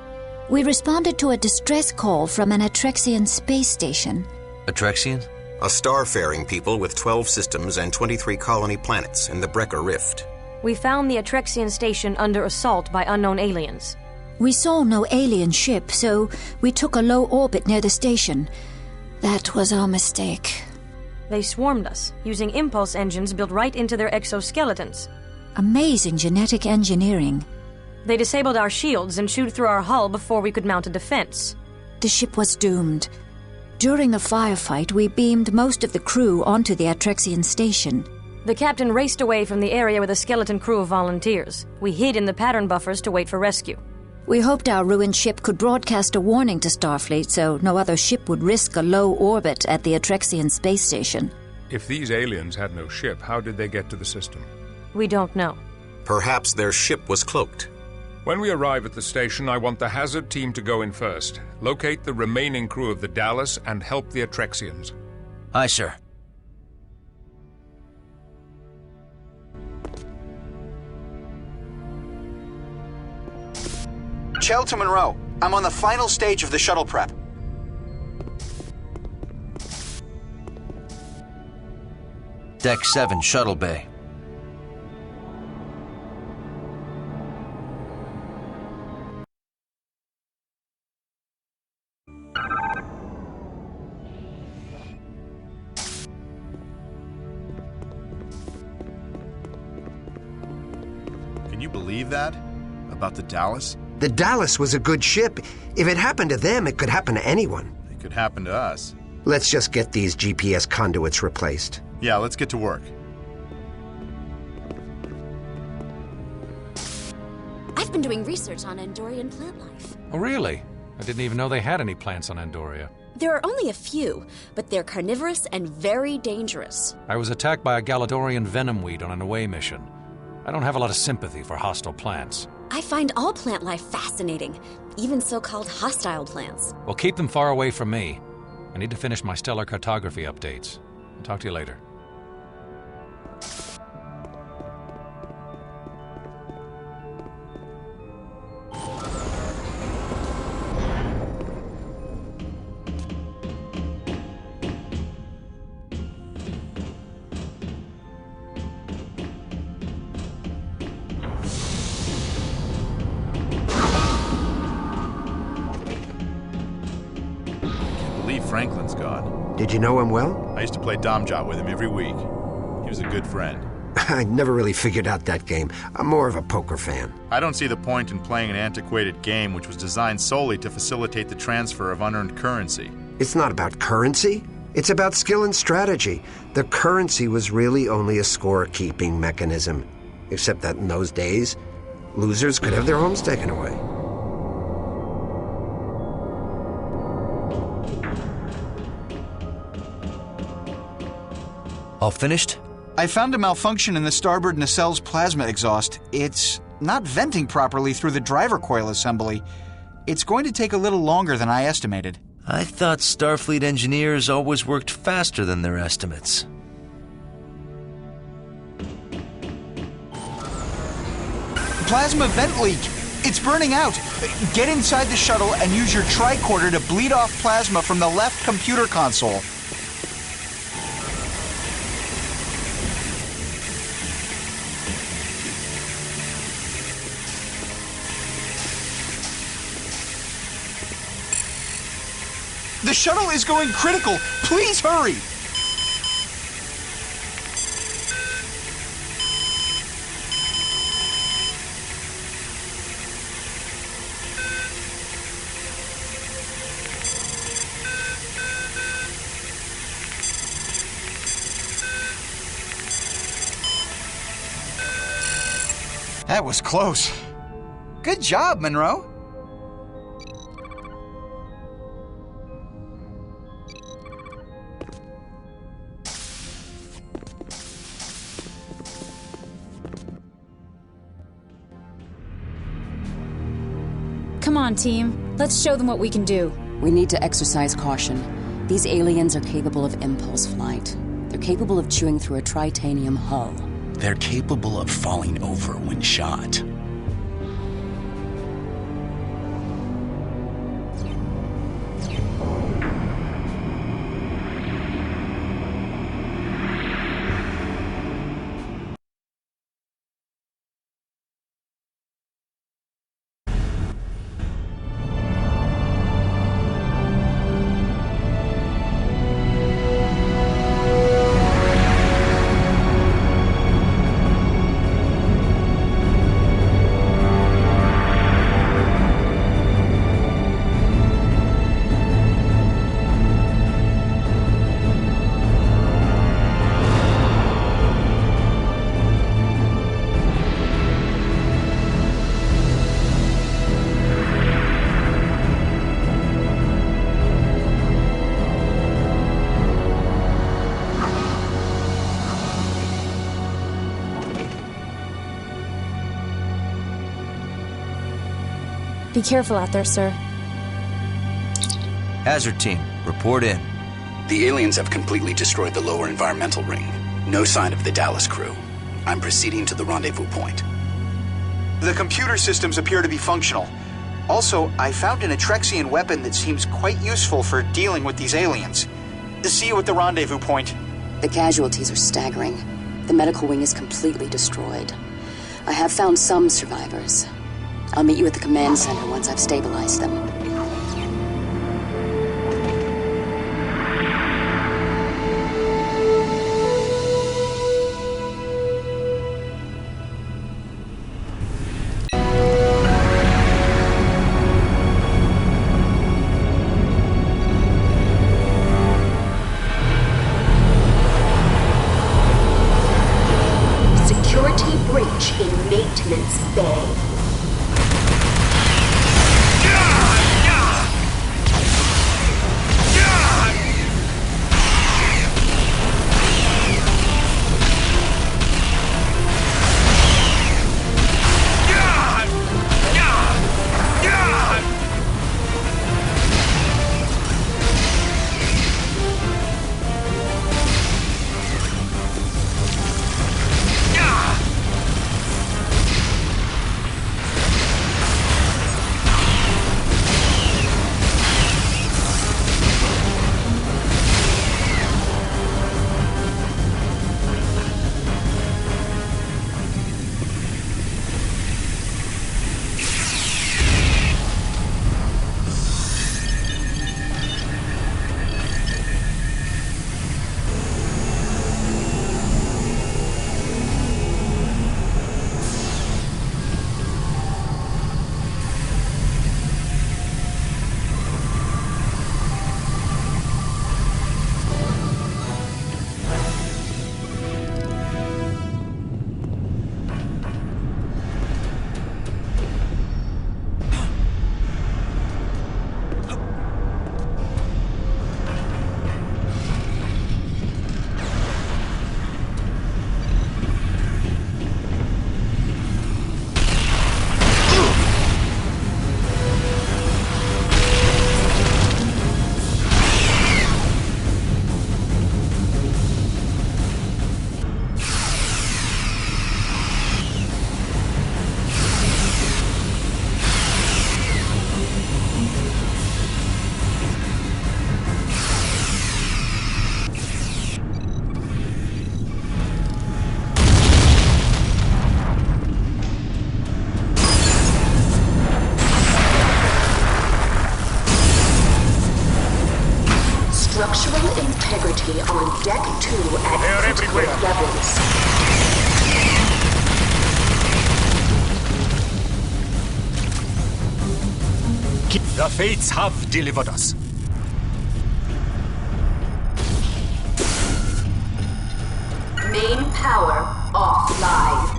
We responded to a distress call from an Atrexian space station. Atrexian? A starfaring people with 12 systems and 23 colony planets in the Brecker Rift. We found the Atrexian station under assault by unknown aliens. We saw no alien ship, so we took a low orbit near the station. That was our mistake. They swarmed us, using impulse engines built right into their exoskeletons. Amazing genetic engineering. They disabled our shields and chewed through our hull before we could mount a defense. The ship was doomed. During the firefight, we beamed most of the crew onto the Atrexian station. The captain raced away from the area with a skeleton crew of volunteers. We hid in the pattern buffers to wait for rescue. We hoped our ruined ship could broadcast a warning to Starfleet so no other ship would risk a low orbit at the Atrexian space station. If these aliens had no ship, how did they get to the system? We don't know. Perhaps their ship was cloaked. When we arrive at the station, I want the Hazard team to go in first. Locate the remaining crew of the Dallas and help the Atrexians. Aye, sir. Chell to Monroe. I'm on the final stage of the shuttle prep. Deck 7, Shuttle Bay. Can you believe that? About the Dallas? The Dallas was a good ship. If it happened to them, it could happen to anyone. It could happen to us. Let's just get these GPS conduits replaced. Yeah, let's get to work. I've been doing research on Andorian plant life. Oh, really? I didn't even know they had any plants on Andoria. There are only a few, but they're carnivorous and very dangerous. I was attacked by a Galadorian venom weed on an away mission. I don't have a lot of sympathy for hostile plants. I find all plant life fascinating, even so-called hostile plants. Well, keep them far away from me. I need to finish my stellar cartography updates. I'll talk to you later. Captain's gone. Did you know him well? I used to play Domjot with him every week. He was a good friend. I never really figured out that game. I'm more of a poker fan. I don't see the point in playing an antiquated game which was designed solely to facilitate the transfer of unearned currency. It's not about currency. It's about skill and strategy. The currency was really only a score-keeping mechanism. Except that in those days, losers could have their homes taken away. All finished? I found a malfunction in the starboard nacelle's plasma exhaust. It's not venting properly through the driver coil assembly. It's going to take a little longer than I estimated. I thought Starfleet engineers always worked faster than their estimates. Plasma vent leak! It's burning out! Get inside the shuttle and use your tricorder to bleed off plasma from the left computer console. The shuttle is going critical! Please hurry! That was close. Good job, Monroe. Come on, team. Let's show them what we can do. We need to exercise caution. These aliens are capable of impulse flight. They're capable of chewing through a tritanium hull. They're capable of falling over when shot. Be careful out there, sir. Hazard team, report in. The aliens have completely destroyed the lower environmental ring. No sign of the Dallas crew. I'm proceeding to the rendezvous point. The computer systems appear to be functional. Also, I found an Atrexian weapon that seems quite useful for dealing with these aliens. See you at the rendezvous point. The casualties are staggering. The medical wing is completely destroyed. I have found some survivors. I'll meet you at the command center once I've stabilized them. Security breach in maintenance bay. Structural integrity on Deck 2 at critical levels. The Fates have delivered us. Main power offline.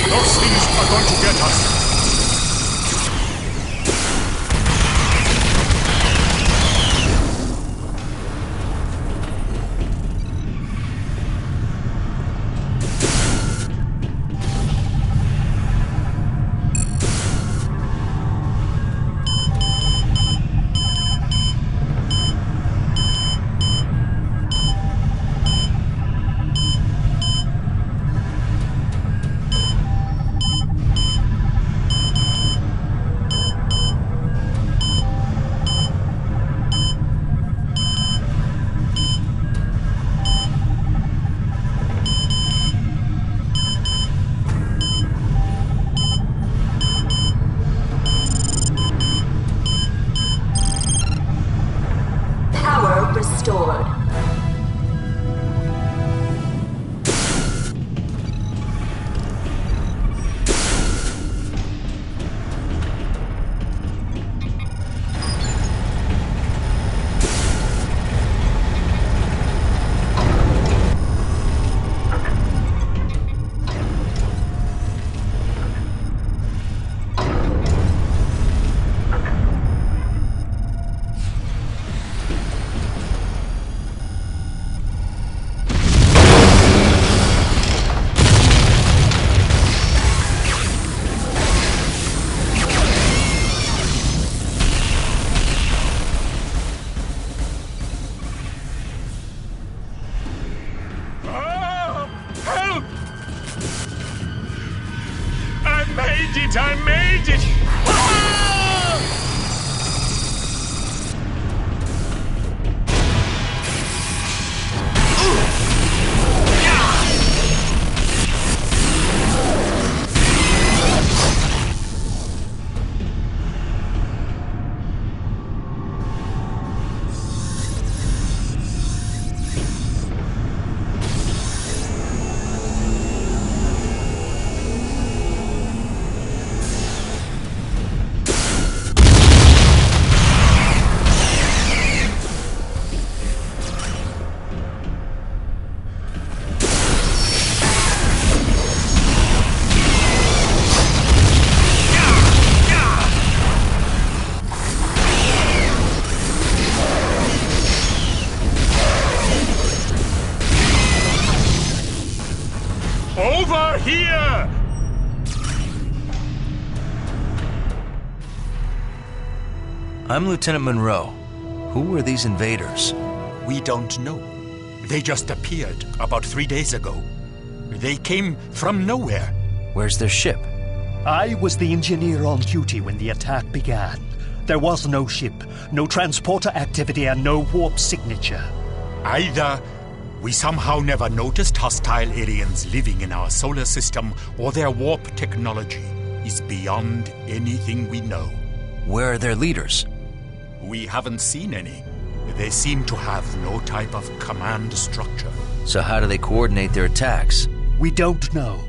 Those things are going to get us. Restored. I made it! Over here! I'm Lieutenant Monroe. Who were these invaders? We don't know. They just appeared about 3 days ago. They came from nowhere. Where's their ship? I was the engineer on duty when the attack began. There was no ship, no transporter activity, and no warp signature. Either we somehow never noticed hostile aliens living in our solar system, or their warp technology is beyond anything we know. Where are their leaders? We haven't seen any. They seem to have no type of command structure. So how do they coordinate their attacks? We don't know.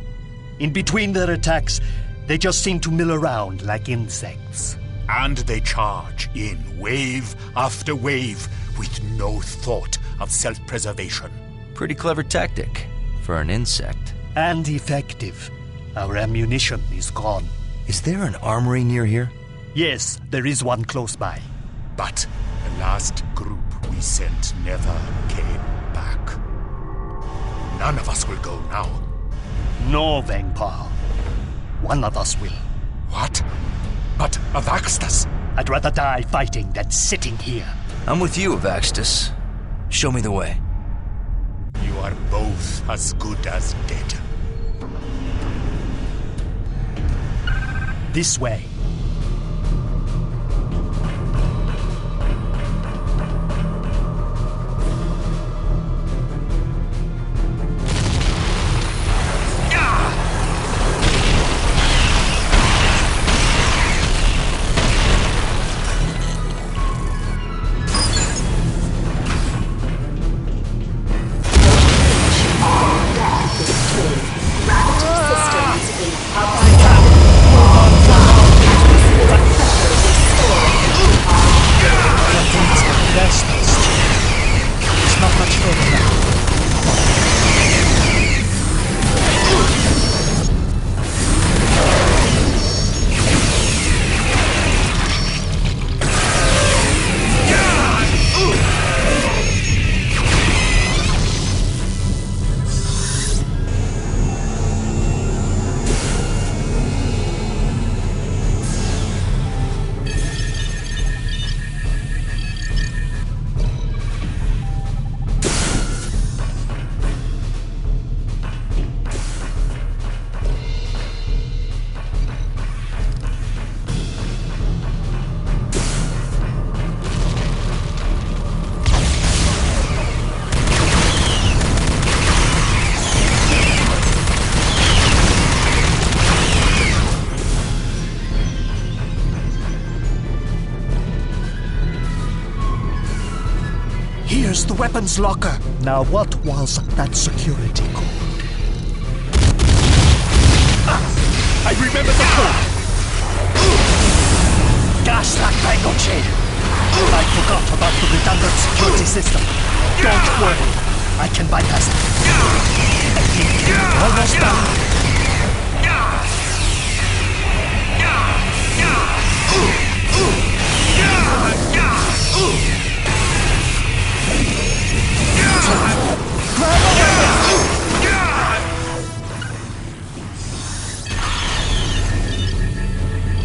In between their attacks, they just seem to mill around like insects. And they charge in wave after wave with no thought of self-preservation. Pretty clever tactic for an insect. And effective. Our ammunition is gone. Is there an armory near here? Yes, there is one close by. But the last group we sent never came back. None of us will go now. No, Vengpal. One of us will. What? But Avaxtus? I'd rather die fighting than sitting here. I'm with you, Avaxtus. Show me the way. You are both as good as dead. This way. the weapons locker. Now, what was that security code? I remember the code. Dash that bangle chain. I forgot about the redundant security system. Don't worry. I can bypass it. Almost done.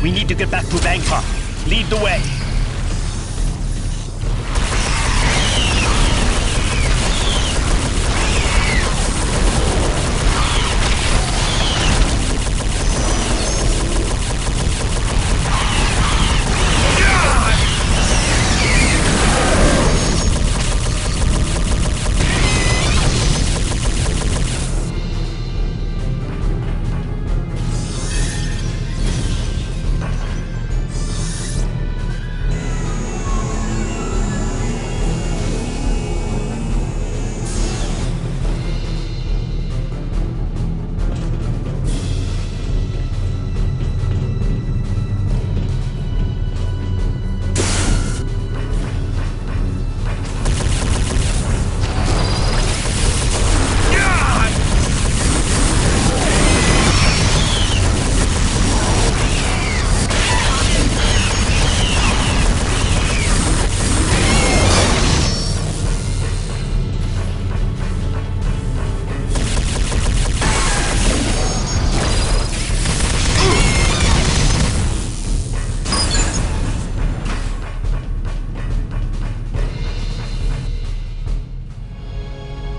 We need to get back to Bangkok. Lead the way.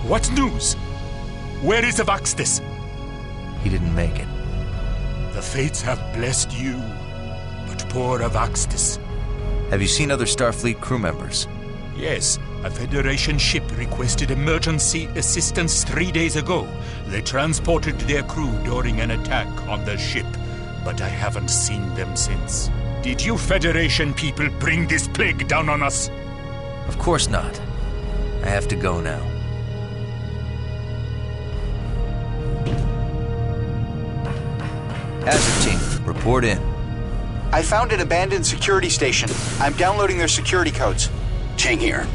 What news? Where is Avaxtis? He didn't make it. The fates have blessed you, but poor Avaxtis. Have you seen other Starfleet crew members? Yes, a Federation ship requested emergency assistance 3 days ago. They transported their crew during an attack on the ship, but I haven't seen them since. Did you Federation people bring this plague down on us? Of course not. I have to go now. Hazard team, report in. I found an abandoned security station. I'm downloading their security codes. Chang here.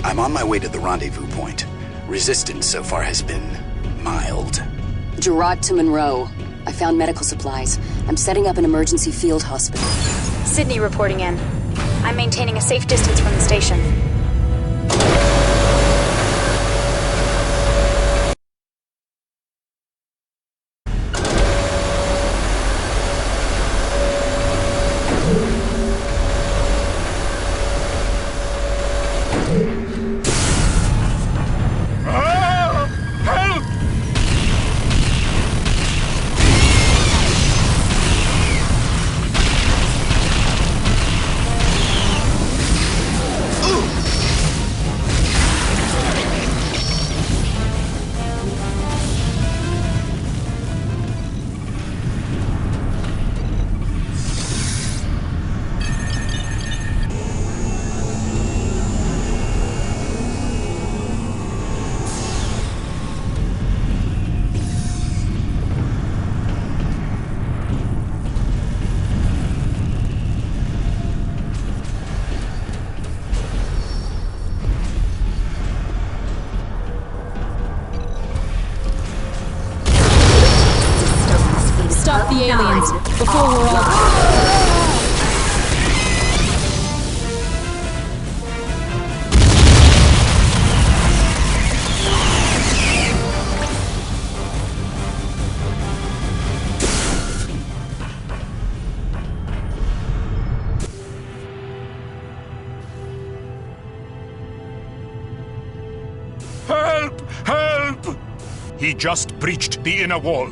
I'm on my way to the rendezvous point. Resistance so far has been mild. Gerard to Monroe. I found medical supplies. I'm setting up an emergency field hospital. Sydney reporting in. I'm maintaining a safe distance from the station. Stop the aliens before we're all... Help! Help! He just breached the inner wall.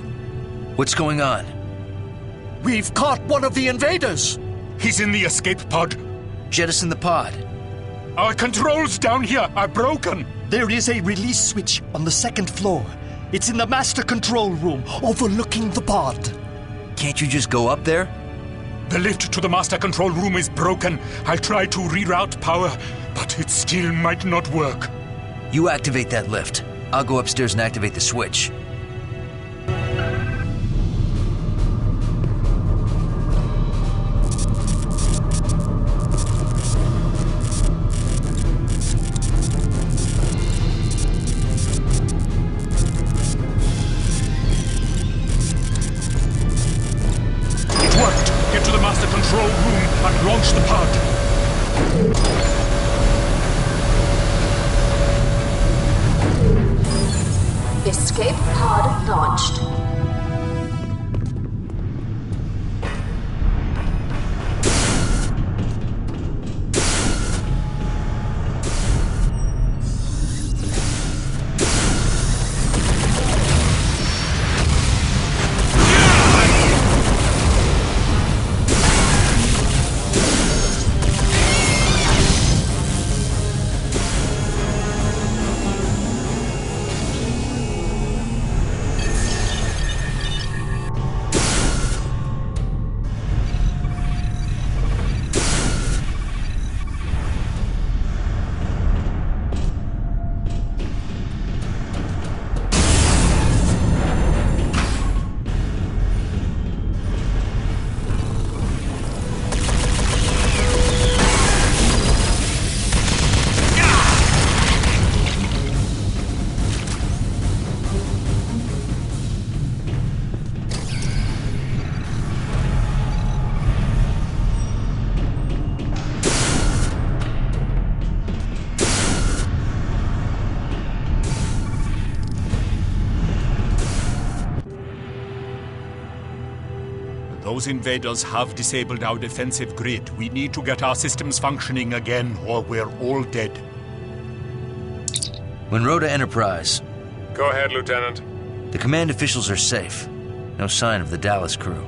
What's going on? We've caught one of the invaders! He's in the escape pod. Jettison the pod. Our controls down here are broken. There is a release switch on the second floor. It's in the master control room, overlooking the pod. Can't you just go up there? The lift to the master control room is broken. I'll try to reroute power, but it still might not work. You activate that lift. I'll go upstairs and activate the switch. It worked! Get to the master control room and launch the pod! Escape pod launched. Those invaders have disabled our defensive grid. We need to get our systems functioning again, or we're all dead. Monroe to Enterprise. Go ahead, Lieutenant. The command officials are safe. No sign of the Dallas crew.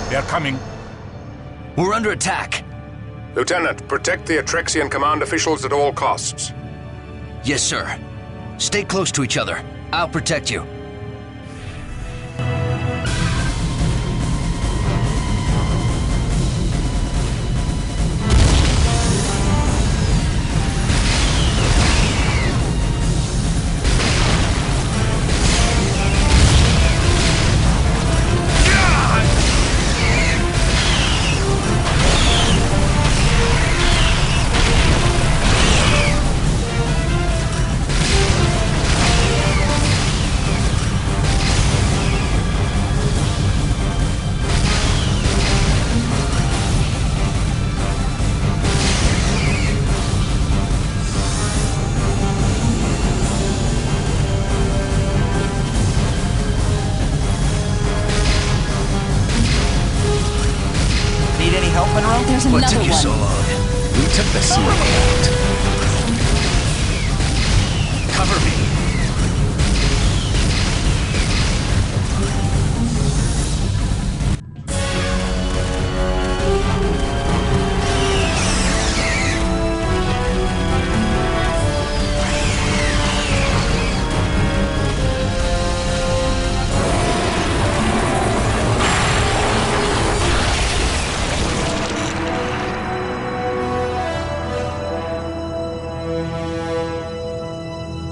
They're coming. We're under attack. Lieutenant, protect the Atrexian command officials at all costs. Yes, sir. Stay close to each other. I'll protect you. There's What another took you one. so long? We took the sea out. Cover me.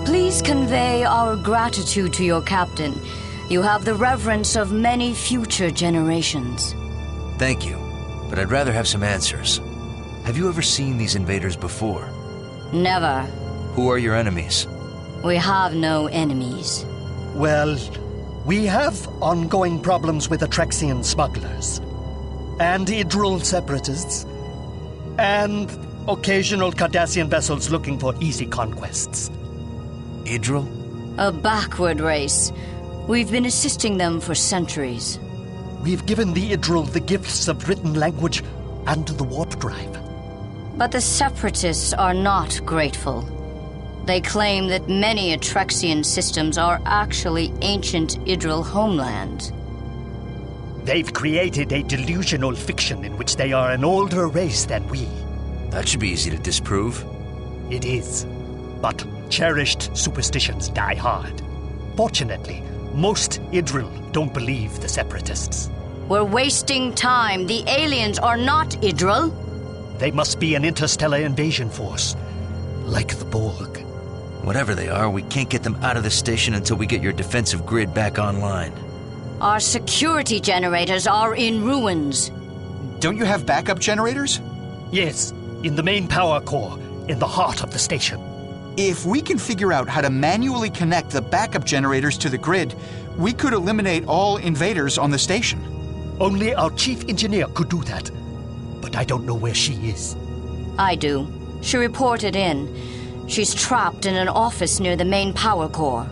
Please convey our gratitude to your captain. You have the reverence of many future generations. Thank you, but I'd rather have some answers. Have you ever seen these invaders before? Never. Who are your enemies? We have no enemies. Well, we have ongoing problems with Atrexian smugglers, and Idril separatists, and occasional Cardassian vessels looking for easy conquests. Idril? A backward race. We've been assisting them for centuries. We've given the Idril the gifts of written language and the warp drive. But the Separatists are not grateful. They claim that many Atrexian systems are actually ancient Idril homelands. They've created a delusional fiction in which they are an older race than we. That should be easy to disprove. It is. But cherished superstitions die hard. Fortunately, most Idril don't believe the Separatists. We're wasting time. The aliens are not Idril. They must be an interstellar invasion force. Like the Borg. Whatever they are, we can't get them out of the station until we get your defensive grid back online. Our security generators are in ruins. Don't you have backup generators? Yes, in the main power core, in the heart of the station. If we can figure out how to manually connect the backup generators to the grid, we could eliminate all invaders on the station. Only our chief engineer could do that. But I don't know where she is. I do. She reported in. She's trapped in an office near the main power core.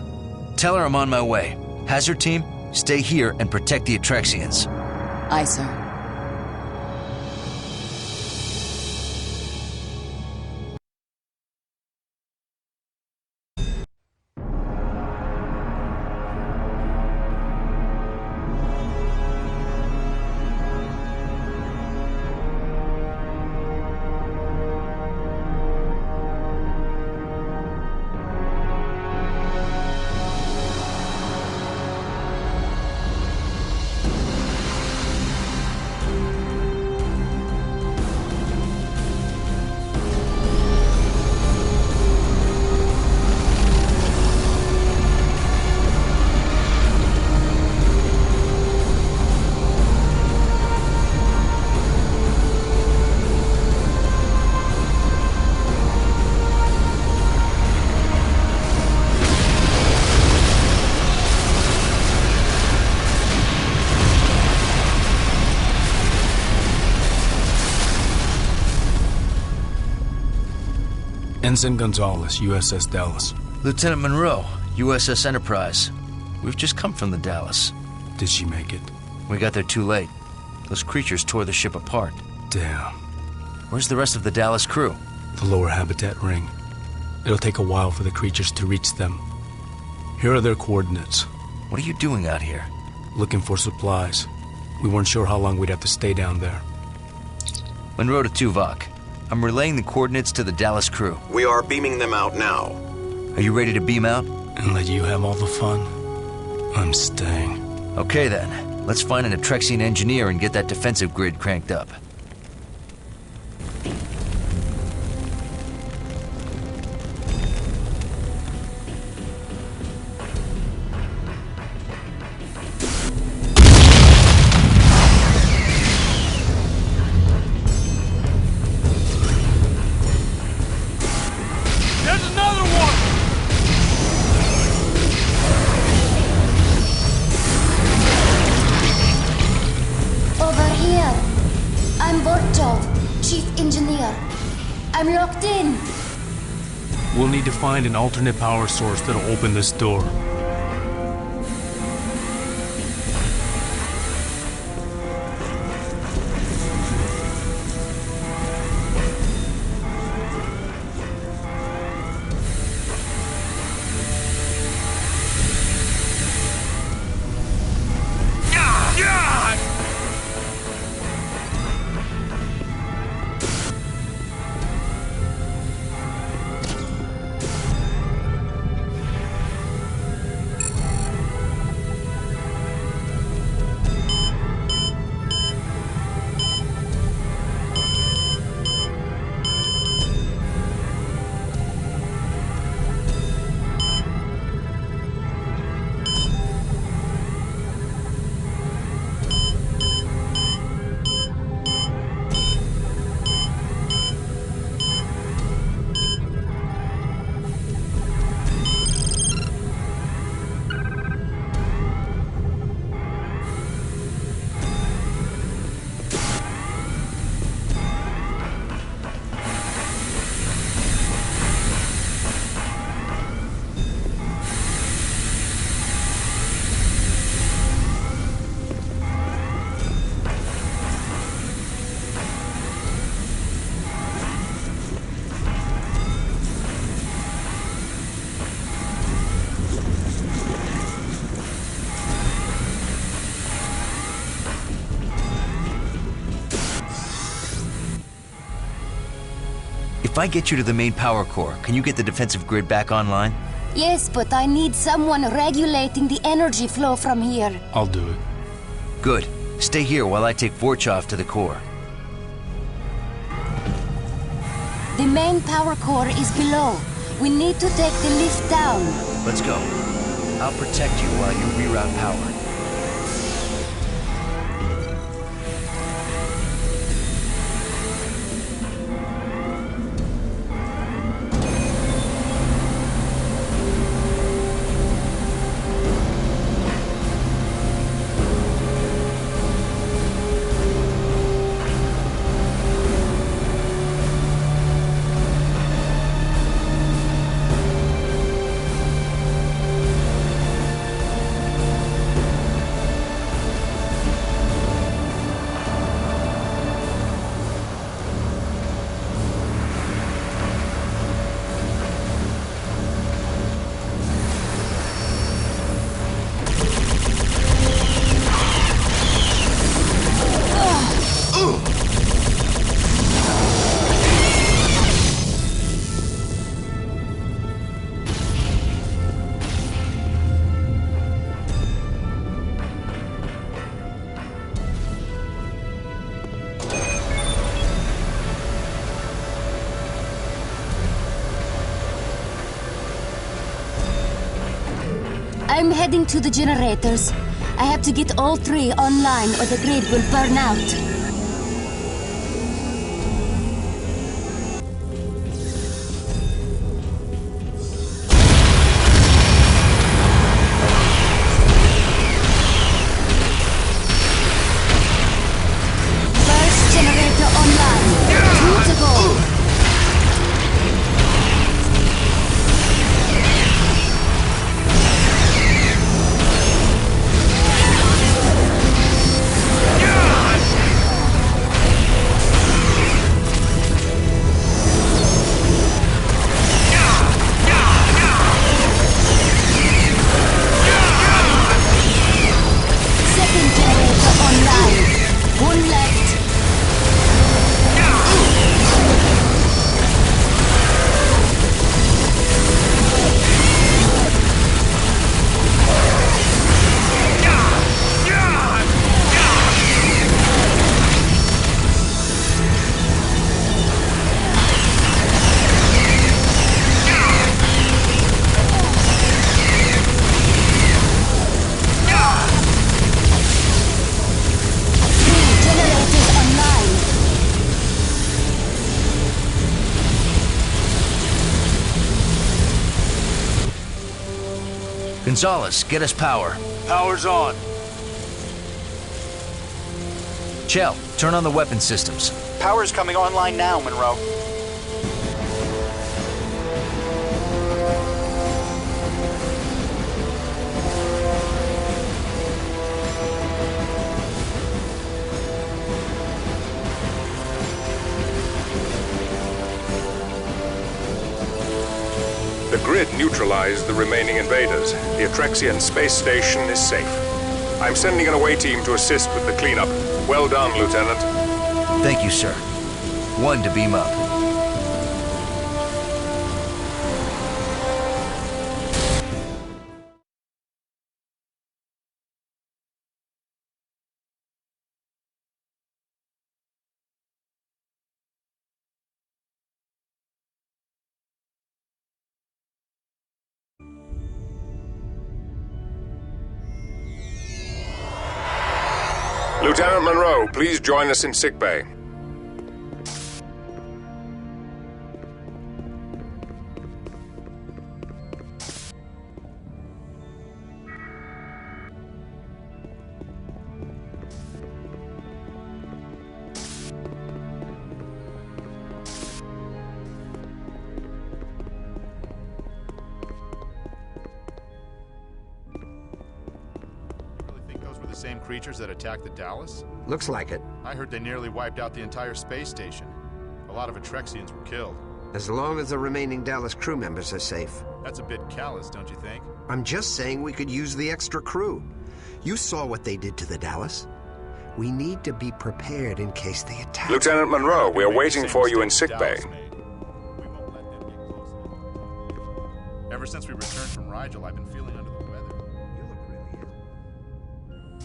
Tell her I'm on my way. Hazard team, stay here and protect the Atrexians. Aye, sir. Ensign Gonzalez, USS Dallas. Lieutenant Monroe, USS Enterprise. We've just come from the Dallas. Did she make it? We got there too late. Those creatures tore the ship apart. Damn. Where's the rest of the Dallas crew? The lower habitat ring. It'll take a while for the creatures to reach them. Here are their coordinates. What are you doing out here? Looking for supplies. We weren't sure how long we'd have to stay down there. Monroe to Tuvok. I'm relaying the coordinates to the Dallas crew. We are beaming them out now. Are you ready to beam out? And let you have all the fun? I'm staying. Okay then. Let's find an Atrexian engineer and get that defensive grid cranked up. I'm locked in. We'll need to find an alternate power source that'll open this door. If I get you to the main power core, can you get the defensive grid back online? Yes, but I need someone regulating the energy flow from here. I'll do it. Good. Stay here while I take Vorchov to the core. The main power core is below. We need to take the lift down. Let's go. I'll protect you while you reroute power. I'm heading to the generators. I have to get all three online or the grid will burn out. First generator online. 2 to go. Gonzalez, get us power. Power's on. Chell, turn on the weapon systems. Power's coming online now, Monroe. The grid neutralized the remaining invaders. The Atrexian space station is safe. I'm sending an away team to assist with the cleanup. Well done, Lieutenant. Thank you, sir. 1 to beam up. Lieutenant Monroe, please join us in sickbay. Same creatures that attacked the Dallas? Looks like it. I heard they nearly wiped out the entire space station. A lot of Atrexians were killed. As long as the remaining Dallas crew members are safe. That's a bit callous, don't you think? I'm just saying we could use the extra crew. You saw what they did to the Dallas. We need to be prepared in case they attack. Lieutenant Monroe, we're waiting for you in sickbay. Ever since we returned from Rigel, I've been feeling under the weather.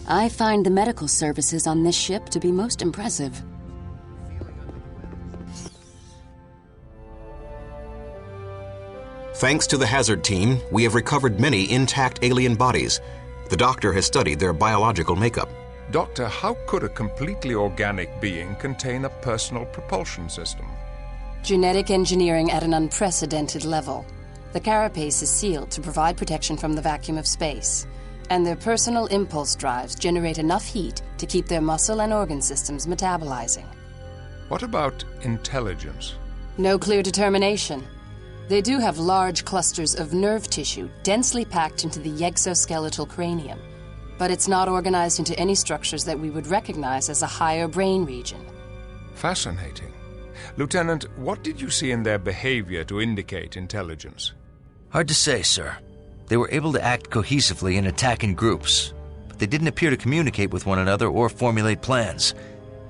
I find the medical services on this ship to be most impressive. Thanks to the hazard team, we have recovered many intact alien bodies. The doctor has studied their biological makeup. Doctor, how could a completely organic being contain a personal propulsion system? Genetic engineering at an unprecedented level. The carapace is sealed to provide protection from the vacuum of space, and their personal impulse drives generate enough heat to keep their muscle and organ systems metabolizing. What about intelligence? No clear determination. They do have large clusters of nerve tissue densely packed into the exoskeletal cranium, but it's not organized into any structures that we would recognize as a higher brain region. Fascinating. Lieutenant, what did you see in their behavior to indicate intelligence? Hard to say, sir. They were able to act cohesively and attack in groups, but they didn't appear to communicate with one another or formulate plans.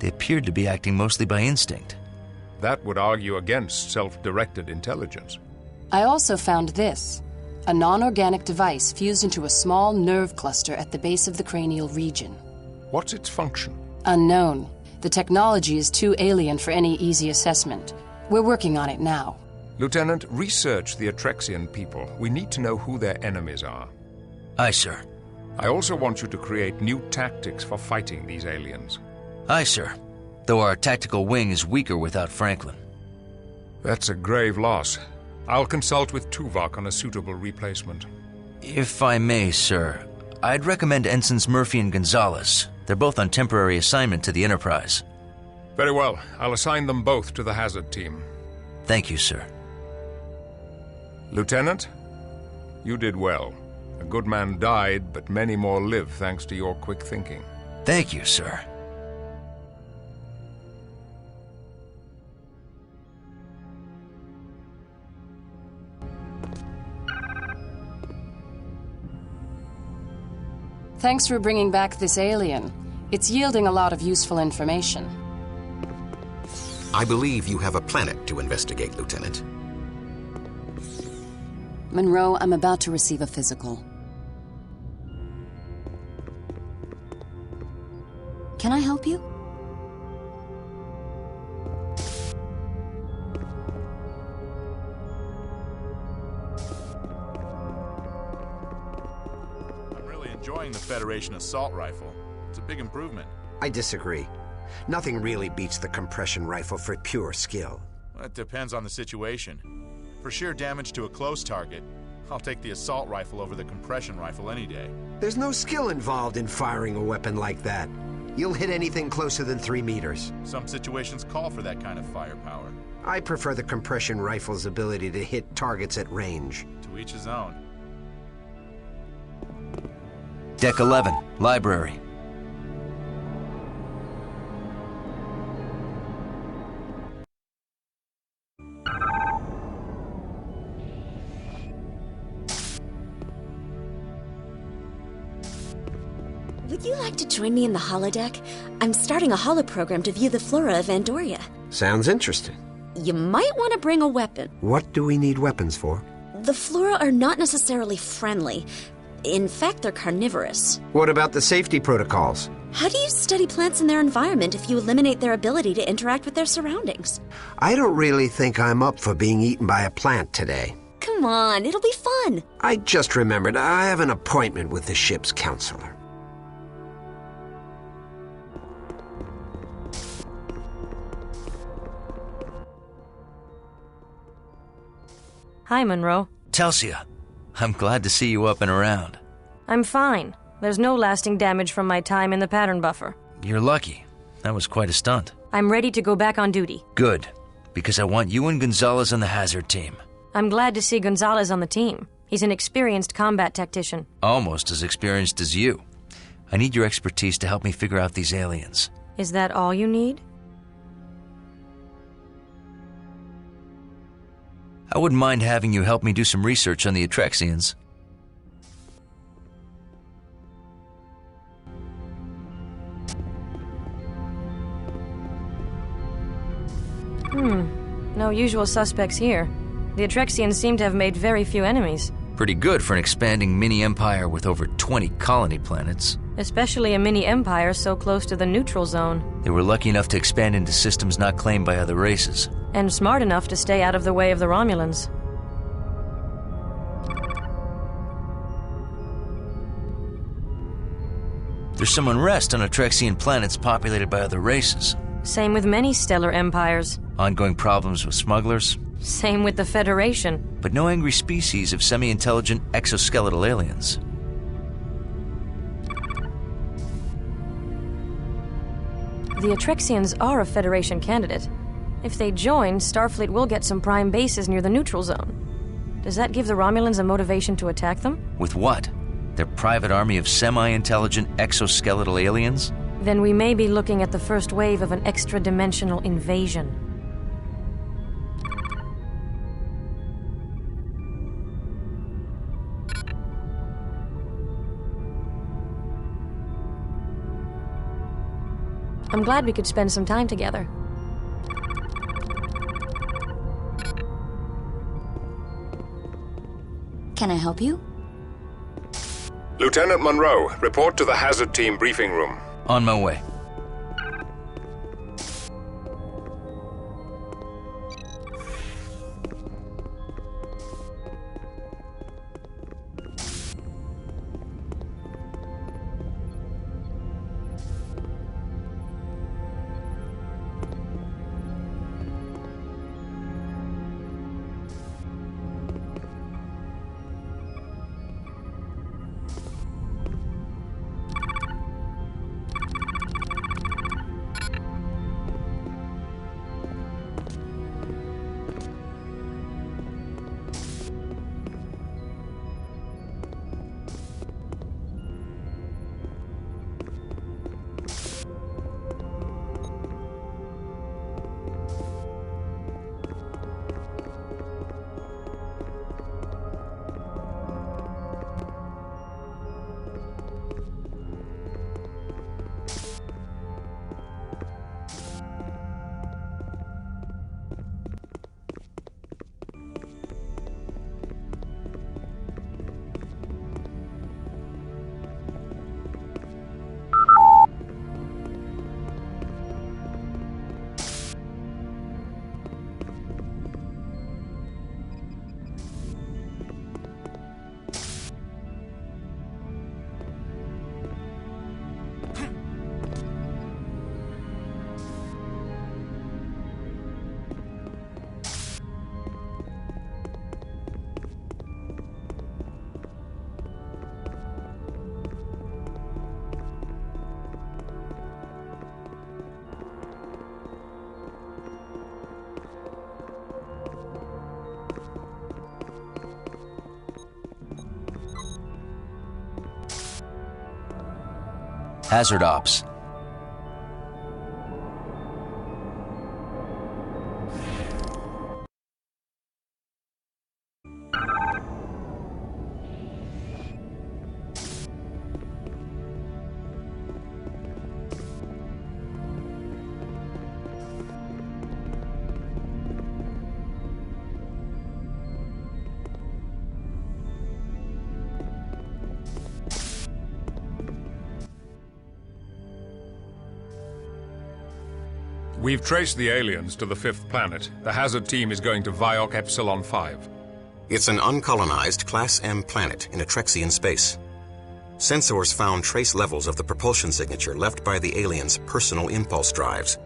They appeared to be acting mostly by instinct. That would argue against self-directed intelligence. I also found this, a non-organic device fused into a small nerve cluster at the base of the cranial region. What's its function? Unknown. The technology is too alien for any easy assessment. We're working on it now. Lieutenant, research the Atrexian people. We need to know who their enemies are. Aye, sir. I also want you to create new tactics for fighting these aliens. Aye, sir. Though our tactical wing is weaker without Franklin. That's a grave loss. I'll consult with Tuvok on a suitable replacement. If I may, sir, I'd recommend Ensigns Murphy and Gonzalez. They're both on temporary assignment to the Enterprise. Very well. I'll assign them both to the hazard team. Thank you, sir. Lieutenant, you did well. A good man died, but many more live thanks to your quick thinking. Thank you, sir. Thanks for bringing back this alien. It's yielding a lot of useful information. I believe you have a planet to investigate, Lieutenant. Monroe, I'm about to receive a physical. Can I help you? I'm really enjoying the Federation assault rifle. It's a big improvement. I disagree. Nothing really beats the compression rifle for pure skill. Well, it depends on the situation. For sheer damage to a close target, I'll take the assault rifle over the compression rifle any day. There's no skill involved in firing a weapon like that. You'll hit anything closer than 3 meters. Some situations call for that kind of firepower. I prefer the compression rifle's ability to hit targets at range. To each his own. Deck 11, Library. Would you like to join me in the holodeck? I'm starting a holoprogram to view the flora of Andoria. Sounds interesting. You might want to bring a weapon. What do we need weapons for? The flora are not necessarily friendly. In fact, they're carnivorous. What about the safety protocols? How do you study plants in their environment if you eliminate their ability to interact with their surroundings? I don't really think I'm up for being eaten by a plant today. Come on, it'll be fun. I just remembered I have an appointment with the ship's counselor. Hi, Monroe. Telsia, I'm glad to see you up and around. I'm fine. There's no lasting damage from my time in the pattern buffer. You're lucky. That was quite a stunt. I'm ready to go back on duty. Good, because I want you and Gonzalez on the hazard team. I'm glad to see Gonzalez on the team. He's an experienced combat tactician. Almost as experienced as you. I need your expertise to help me figure out these aliens. Is that all you need? I wouldn't mind having you help me do some research on the Atrexians. No usual suspects here. The Atrexians seem to have made very few enemies. Pretty good for an expanding mini-empire with over 20 colony planets. Especially a mini-empire so close to the neutral zone. They were lucky enough to expand into systems not claimed by other races. And smart enough to stay out of the way of the Romulans. There's some unrest on Atrexian planets populated by other races. Same with many stellar empires. Ongoing problems with smugglers. Same with the Federation. But no angry species of semi-intelligent exoskeletal aliens. The Atrexians are a Federation candidate. If they join, Starfleet will get some prime bases near the neutral zone. Does that give the Romulans a motivation to attack them? With what? Their private army of semi-intelligent exoskeletal aliens? Then we may be looking at the first wave of an extra-dimensional invasion. I'm glad we could spend some time together. Can I help you? Lieutenant Monroe, report to the hazard team briefing room. On my way. Hazard Ops. We've traced the aliens to the 5th planet. The hazard team is going to Vioc Epsilon 5. It's an uncolonized Class M planet in Atrexian space. Sensors found trace levels of the propulsion signature left by the aliens' personal impulse drives.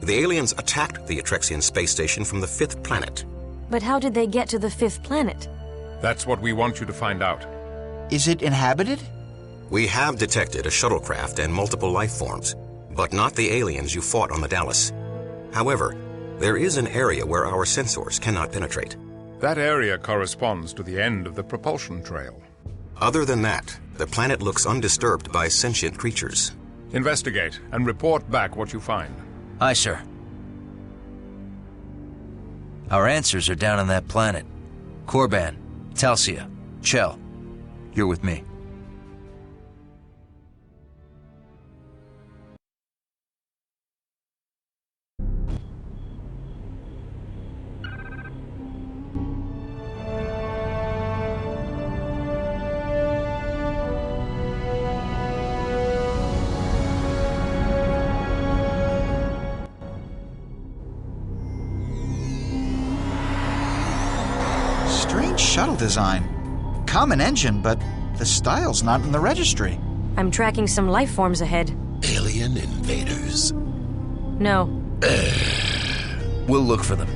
The aliens attacked the Atrexian space station from the 5th planet. But how did they get to the 5th planet? That's what we want you to find out. Is it inhabited? We have detected a shuttlecraft and multiple life forms, but not the aliens you fought on the Dallas. However, there is an area where our sensors cannot penetrate. That area corresponds to the end of the propulsion trail. Other than that, the planet looks undisturbed by sentient creatures. Investigate and report back what you find. Aye, sir. Our answers are down on that planet. Korban, Talsia, Chell, you're with me. Shuttle design. Common engine, but the style's not in the registry. I'm tracking some life forms ahead. Alien invaders? No. We'll look for them.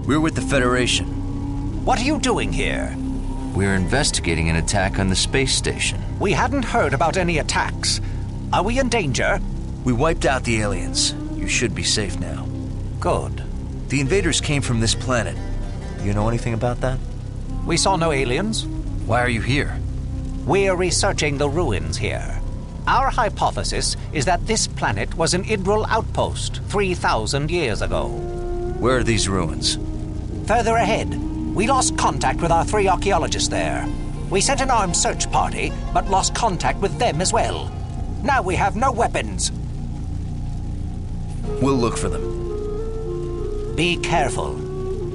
We're with the Federation. What are you doing here? We're investigating an attack on the space station. We hadn't heard about any attacks. Are we in danger? We wiped out the aliens. You should be safe now. Good. The invaders came from this planet. You know anything about that? We saw no aliens. Why are you here? We're researching the ruins here. Our hypothesis is that this planet was an Idril outpost 3,000 years ago. Where are these ruins? Further ahead. We lost contact with our 3 archaeologists there. We sent an armed search party, but lost contact with them as well. Now we have no weapons. We'll look for them. Be careful.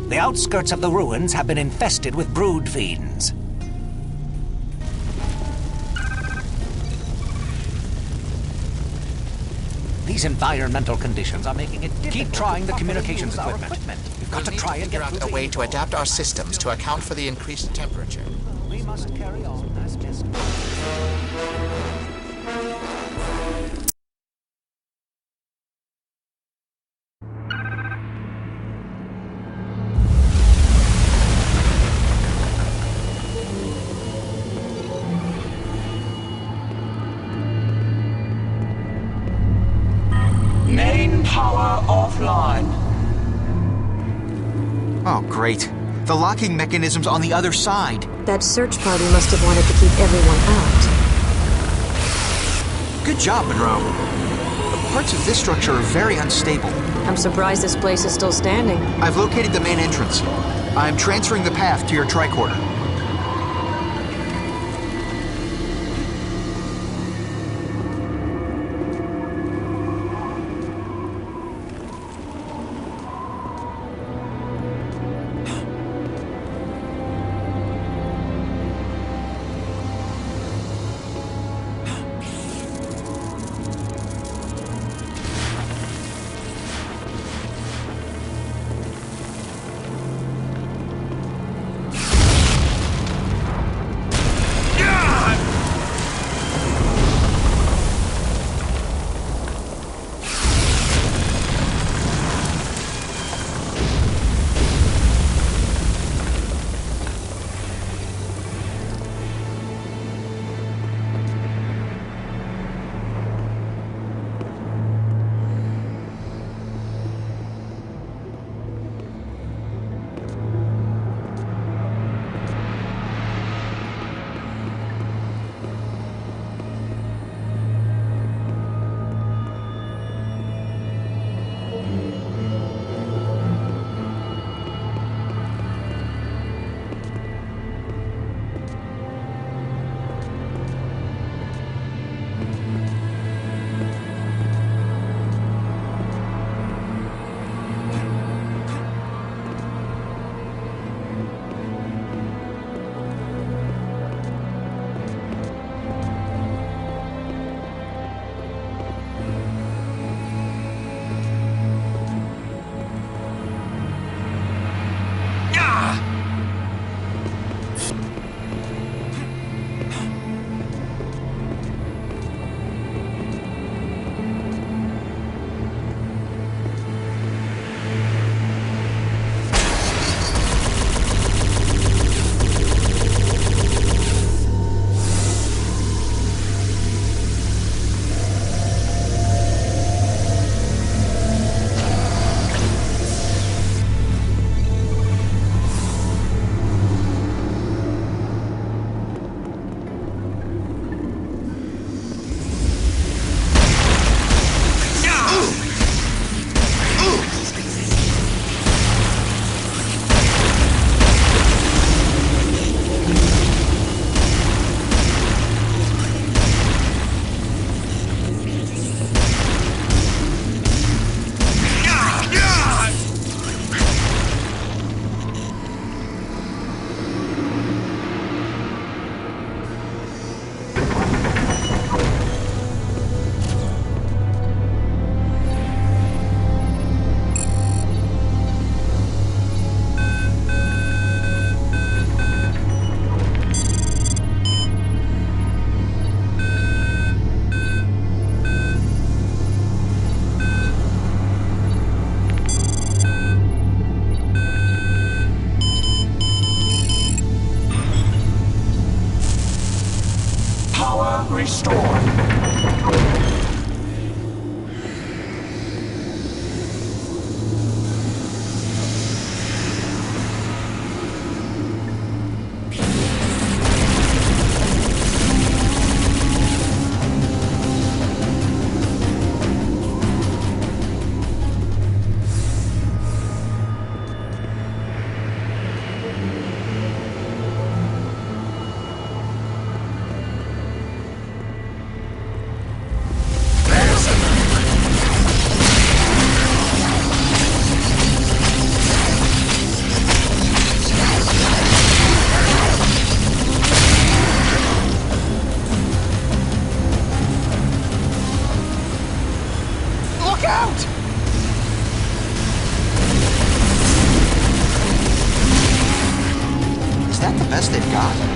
The outskirts of the ruins have been infested with brood fiends. These environmental conditions are making it difficult. Keep trying the communications equipment. We've got to try and figure out a way to adapt our systems to account for the increased temperature. We must carry on as best. Main power offline. Oh, great. The locking mechanism's on the other side. That search party must have wanted to keep everyone out. Good job, Monroe. Parts of this structure are very unstable. I'm surprised this place is still standing. I've located the main entrance. I'm transferring the path to your tricorder. restored.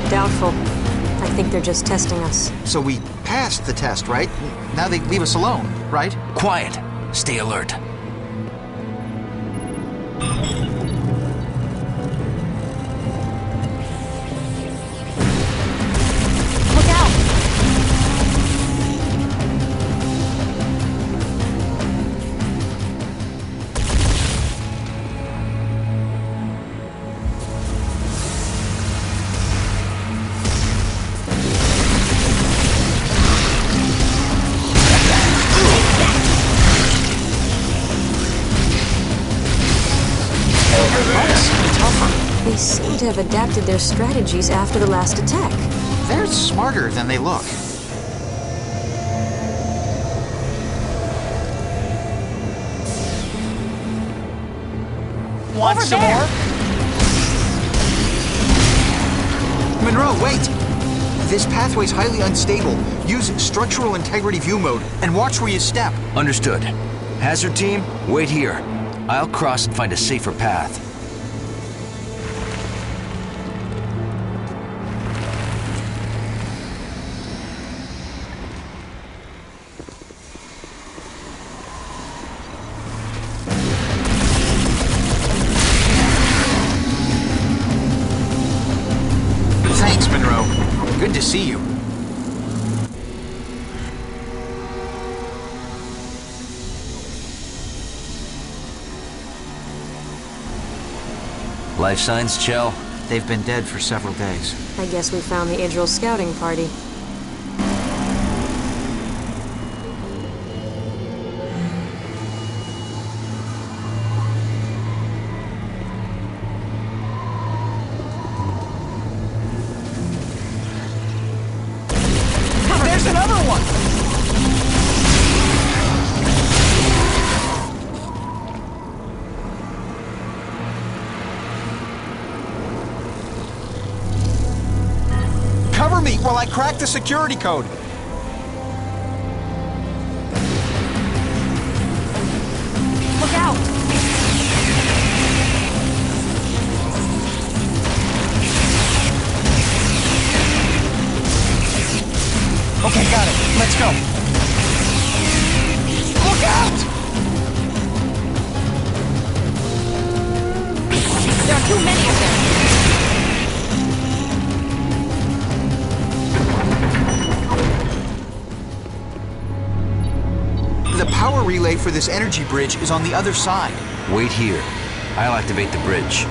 Doubtful. I think they're just testing us. So we passed the test, right? Now they leave us alone, right? Quiet. Stay alert. They seem to have adapted their strategies after the last attack. They're smarter than they look. Want some more? Monroe, wait! This pathway's highly unstable. Use structural integrity view mode and watch where you step. Understood. Hazard team, wait here. I'll cross and find a safer path. Thanks, Monroe. Good to see you. Life signs, Chell? They've been dead for several days. I guess we found the Idril scouting party. There's another one! Cover me while I crack the security code. Look out! Okay, got it. Let's go. Look out! There are too many of them! The power relay for this energy bridge is on the other side. Wait here. I'll activate the bridge.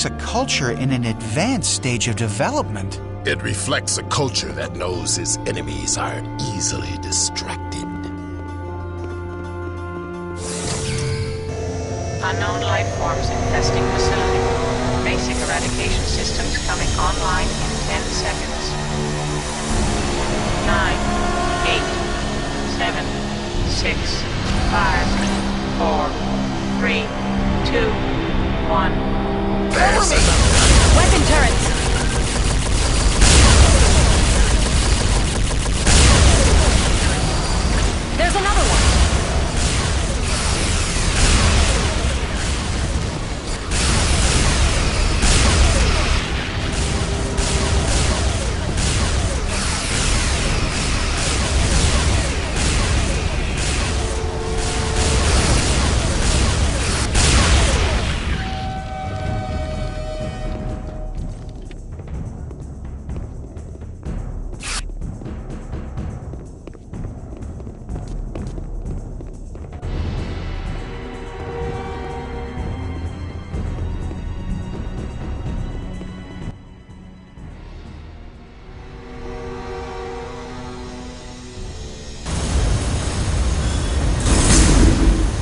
a culture in an advanced stage of development. It reflects a culture that knows its enemies are easily distracted. Unknown life forms infesting facility. Basic eradication systems coming online in 10 seconds. 9, 8, 7, 6, 5, 4, 3, 2, 1. Over me! Weapon turrets! There's another one!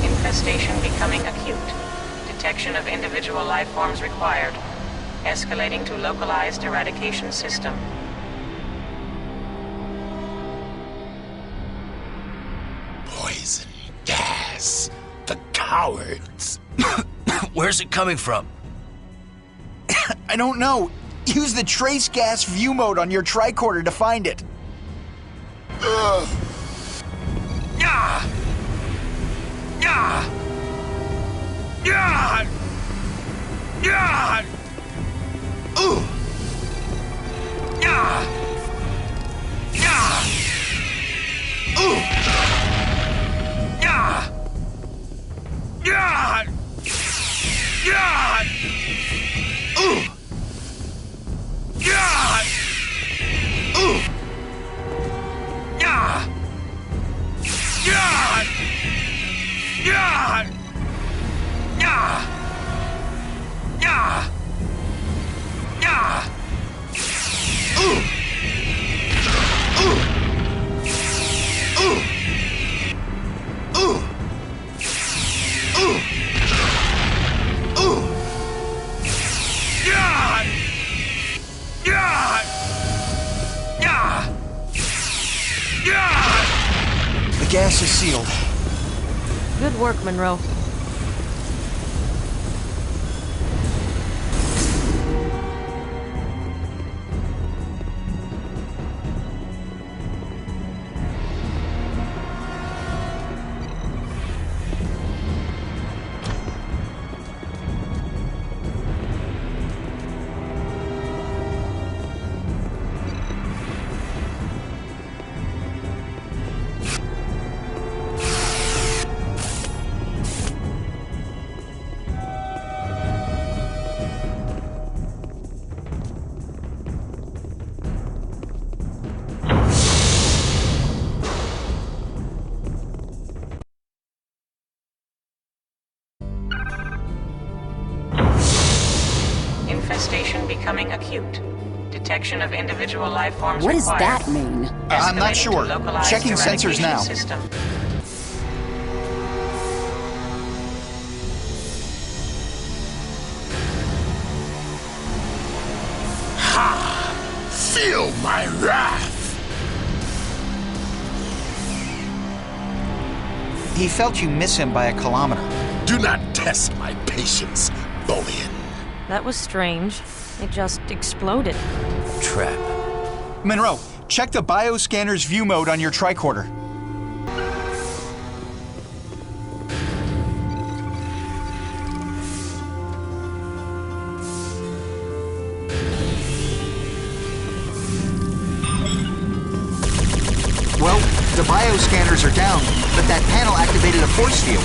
Infestation becoming acute. Detection of individual life forms required. Escalating to localized eradication system. Poison gas. The cowards. Where's it coming from? I don't know. Use the trace gas view mode on your tricorder to find it. Yeah! Yeah! Yeah! Yeah! Ooh! Yeah! Yeah! Ooh! Yeah! Yeah! Yeah! Ooh! Yeah! Ooh! Yeah! Yeah! Yeah! Yeah! Yeah! Yeah! Ooh! Ooh! Ooh! Ooh! Ooh! Ooh! Yeah! Yeah! Yeah! Yeah! The gas is sealed. Good work, Monroe. Infestation becoming acute. Detection of individual life forms What does required. that mean? I'm not Escalating sure. to localized Checking sensors eradication now. System. Ha! Feel my wrath! He felt you miss him by a kilometer. Do not test my patience, Bolian. That was strange. It just exploded. Trap. Monroe, check the bioscanner's view mode on your tricorder. Well, the bioscanners are down, but that panel activated a force field.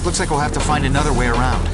Looks like we'll have to find another way around.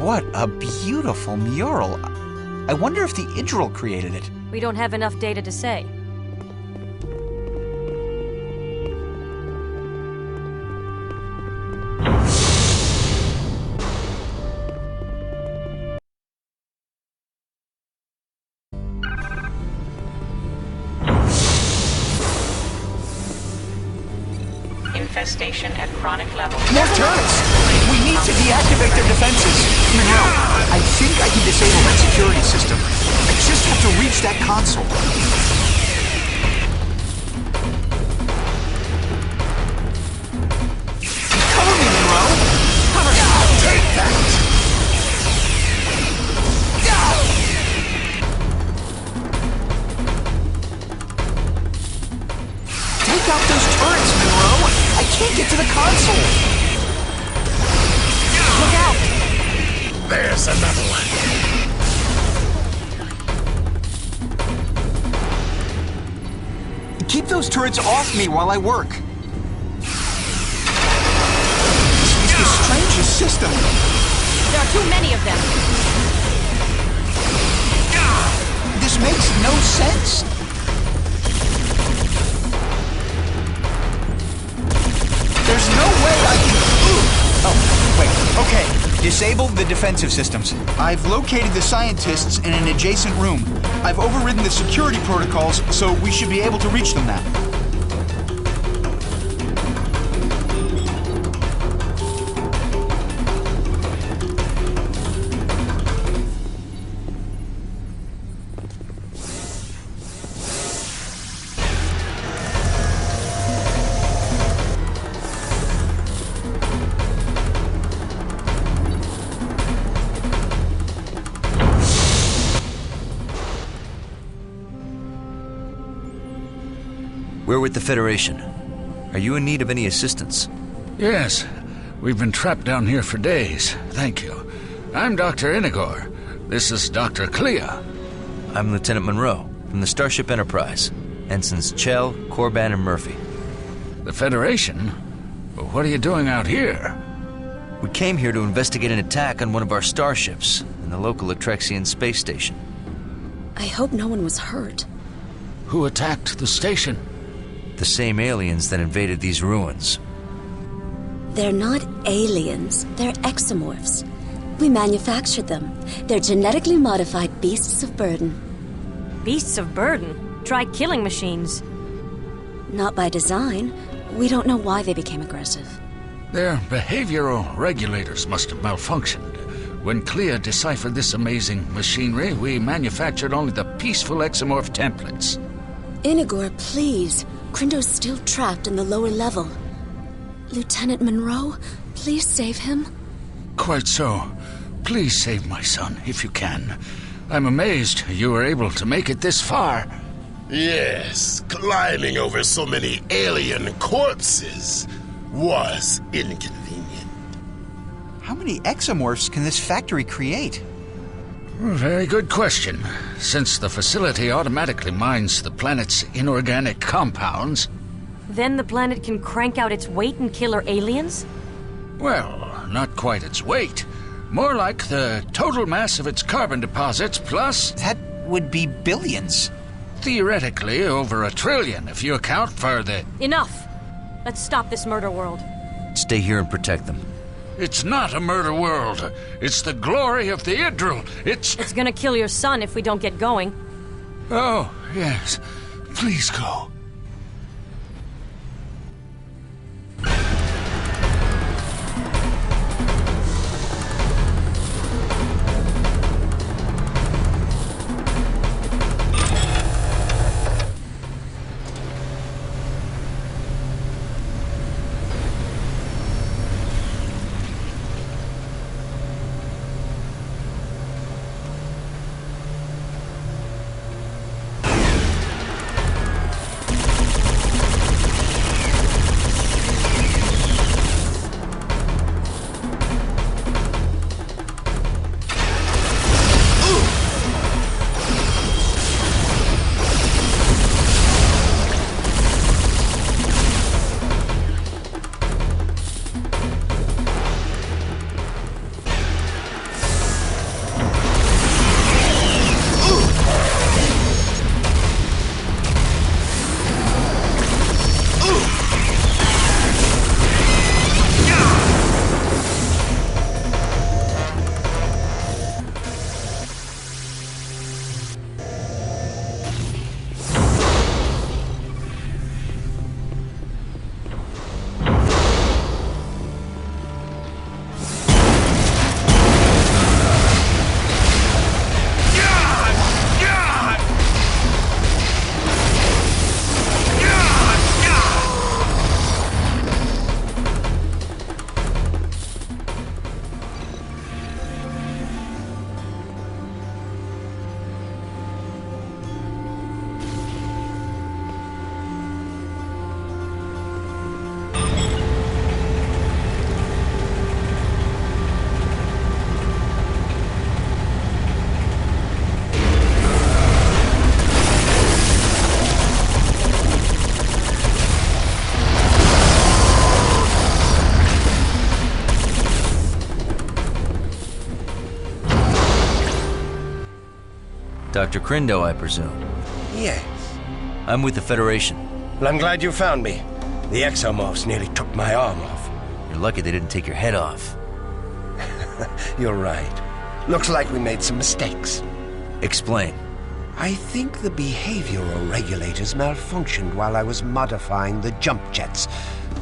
What a beautiful mural. I wonder if the Idril created it. We don't have enough data to say. Infestation at chronic levels. More turrets! We need to deactivate their defenses. Monroe, I think I can disable that security system. I just have to reach that console. Cover me, Monroe! Cover me! Take that! Take out those turrets, Monroe! I can't get to the console! Look out! There's another one. Keep those turrets off me while I work. This is the strangest system. There are too many of them. This makes no sense. There's no way I can... Oh, wait. Okay. Disable the defensive systems. I've located the scientists in an adjacent room. I've overridden the security protocols, so we should be able to reach them now. We're with the Federation. Are you in need of any assistance? Yes. We've been trapped down here for days. Thank you. I'm Dr. Inigor. This is Dr. Clea. I'm Lieutenant Monroe, from the Starship Enterprise. Ensigns Chell, Corban, and Murphy. The Federation? What are you doing out here? We came here to investigate an attack on one of our starships in the local Atrexian space station. I hope no one was hurt. Who attacked the station? The same aliens that invaded these ruins. They're not aliens, they're exomorphs. We manufactured them. They're genetically modified beasts of burden. Beasts of burden? Try killing machines. Not by design. We don't know why they became aggressive. Their behavioral regulators must have malfunctioned. When Clea deciphered this amazing machinery, we manufactured only the peaceful exomorph templates. Inigor, please. Crindo's still trapped in the lower level. Lieutenant Monroe, please save him. Quite so. Please save my son, if you can. I'm amazed you were able to make it this far. Yes, climbing over so many alien corpses was inconvenient. How many exomorphs can this factory create? Very good question. Since the facility automatically mines the planet's inorganic compounds... Then the planet can crank out its weight and kill our aliens? Well, not quite its weight. More like the total mass of its carbon deposits plus... That would be billions. Theoretically, over 1 trillion if you account for the... Enough! Let's stop this murder world. Stay here and protect them. It's not a murder world. It's the glory of the Idril. It's gonna kill your son if we don't get going. Oh, yes. Please go. Dr. Crindo, I presume. Yes. I'm with the Federation. Well, I'm glad you found me. The exomorphs nearly took my arm off. You're lucky they didn't take your head off. You're right. Looks like we made some mistakes. Explain. I think the behavioral regulators malfunctioned while I was modifying the jump jets.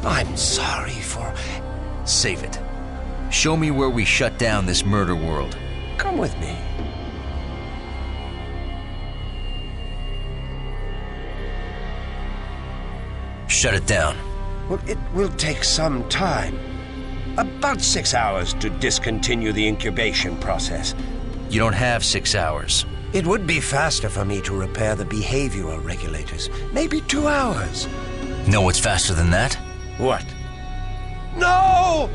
I'm sorry for... Save it. Show me where we shut down this murder world. Come with me. Shut it down. Well, it will take some time. About 6 hours to discontinue the incubation process. You don't have 6 hours. It would be faster for me to repair the behavioral regulators. Maybe 2 hours. Know what's faster than that? What? No!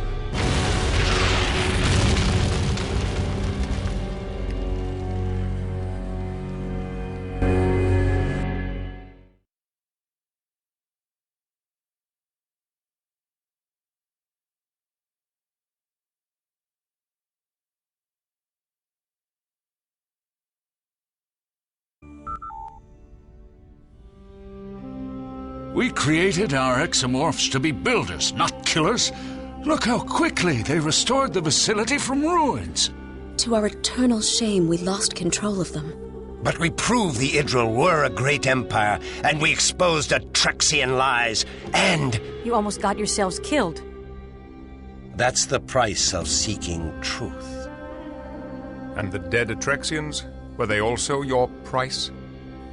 We created our exomorphs to be builders, not killers. Look how quickly they restored the facility from ruins. To our eternal shame, we lost control of them. But we proved the Idril were a great empire, and we exposed Atrexian lies, and... You almost got yourselves killed. That's the price of seeking truth. And the dead Atrexians? Were they also your price?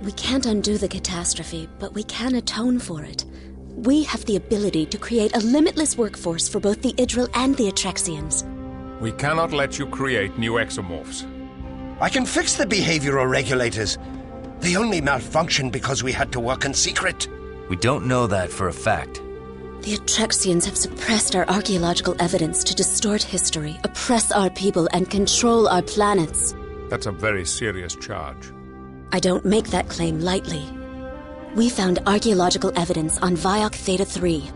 We can't undo the catastrophe, but we can atone for it. We have the ability to create a limitless workforce for both the Idril and the Atrexians. We cannot let you create new exomorphs. I can fix the behavioral regulators. They only malfunctioned because we had to work in secret. We don't know that for a fact. The Atrexians have suppressed our archaeological evidence to distort history, oppress our people, and control our planets. That's a very serious charge. I don't make that claim lightly. We found archaeological evidence on Viok Theta 3,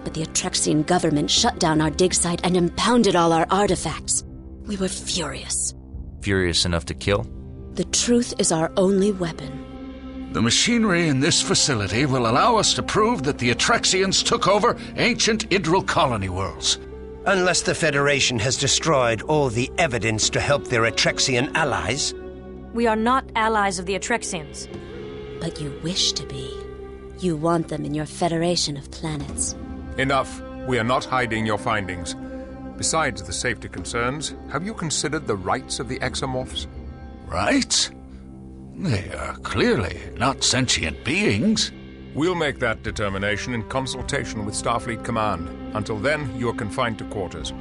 but the Atrexian government shut down our dig site and impounded all our artifacts. We were furious. Furious enough to kill? The truth is our only weapon. The machinery in this facility will allow us to prove that the Atrexians took over ancient Idril colony worlds. Unless the Federation has destroyed all the evidence to help their Atrexian allies. We are not allies of the Atrexians. But you wish to be. You want them in your Federation of Planets. Enough. We are not hiding your findings. Besides the safety concerns, have you considered the rights of the exomorphs? Rights? They are clearly not sentient beings. We'll make that determination in consultation with Starfleet Command. Until then, you are confined to quarters.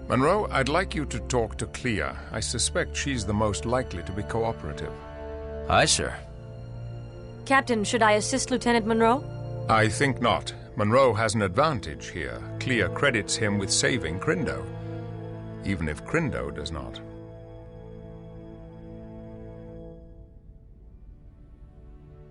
Monroe, I'd like you to talk to Clea. I suspect she's the most likely to be cooperative. Aye, sir. Captain, should I assist Lieutenant Monroe? I think not. Monroe has an advantage here. Clea credits him with saving Crindo, even if Crindo does not.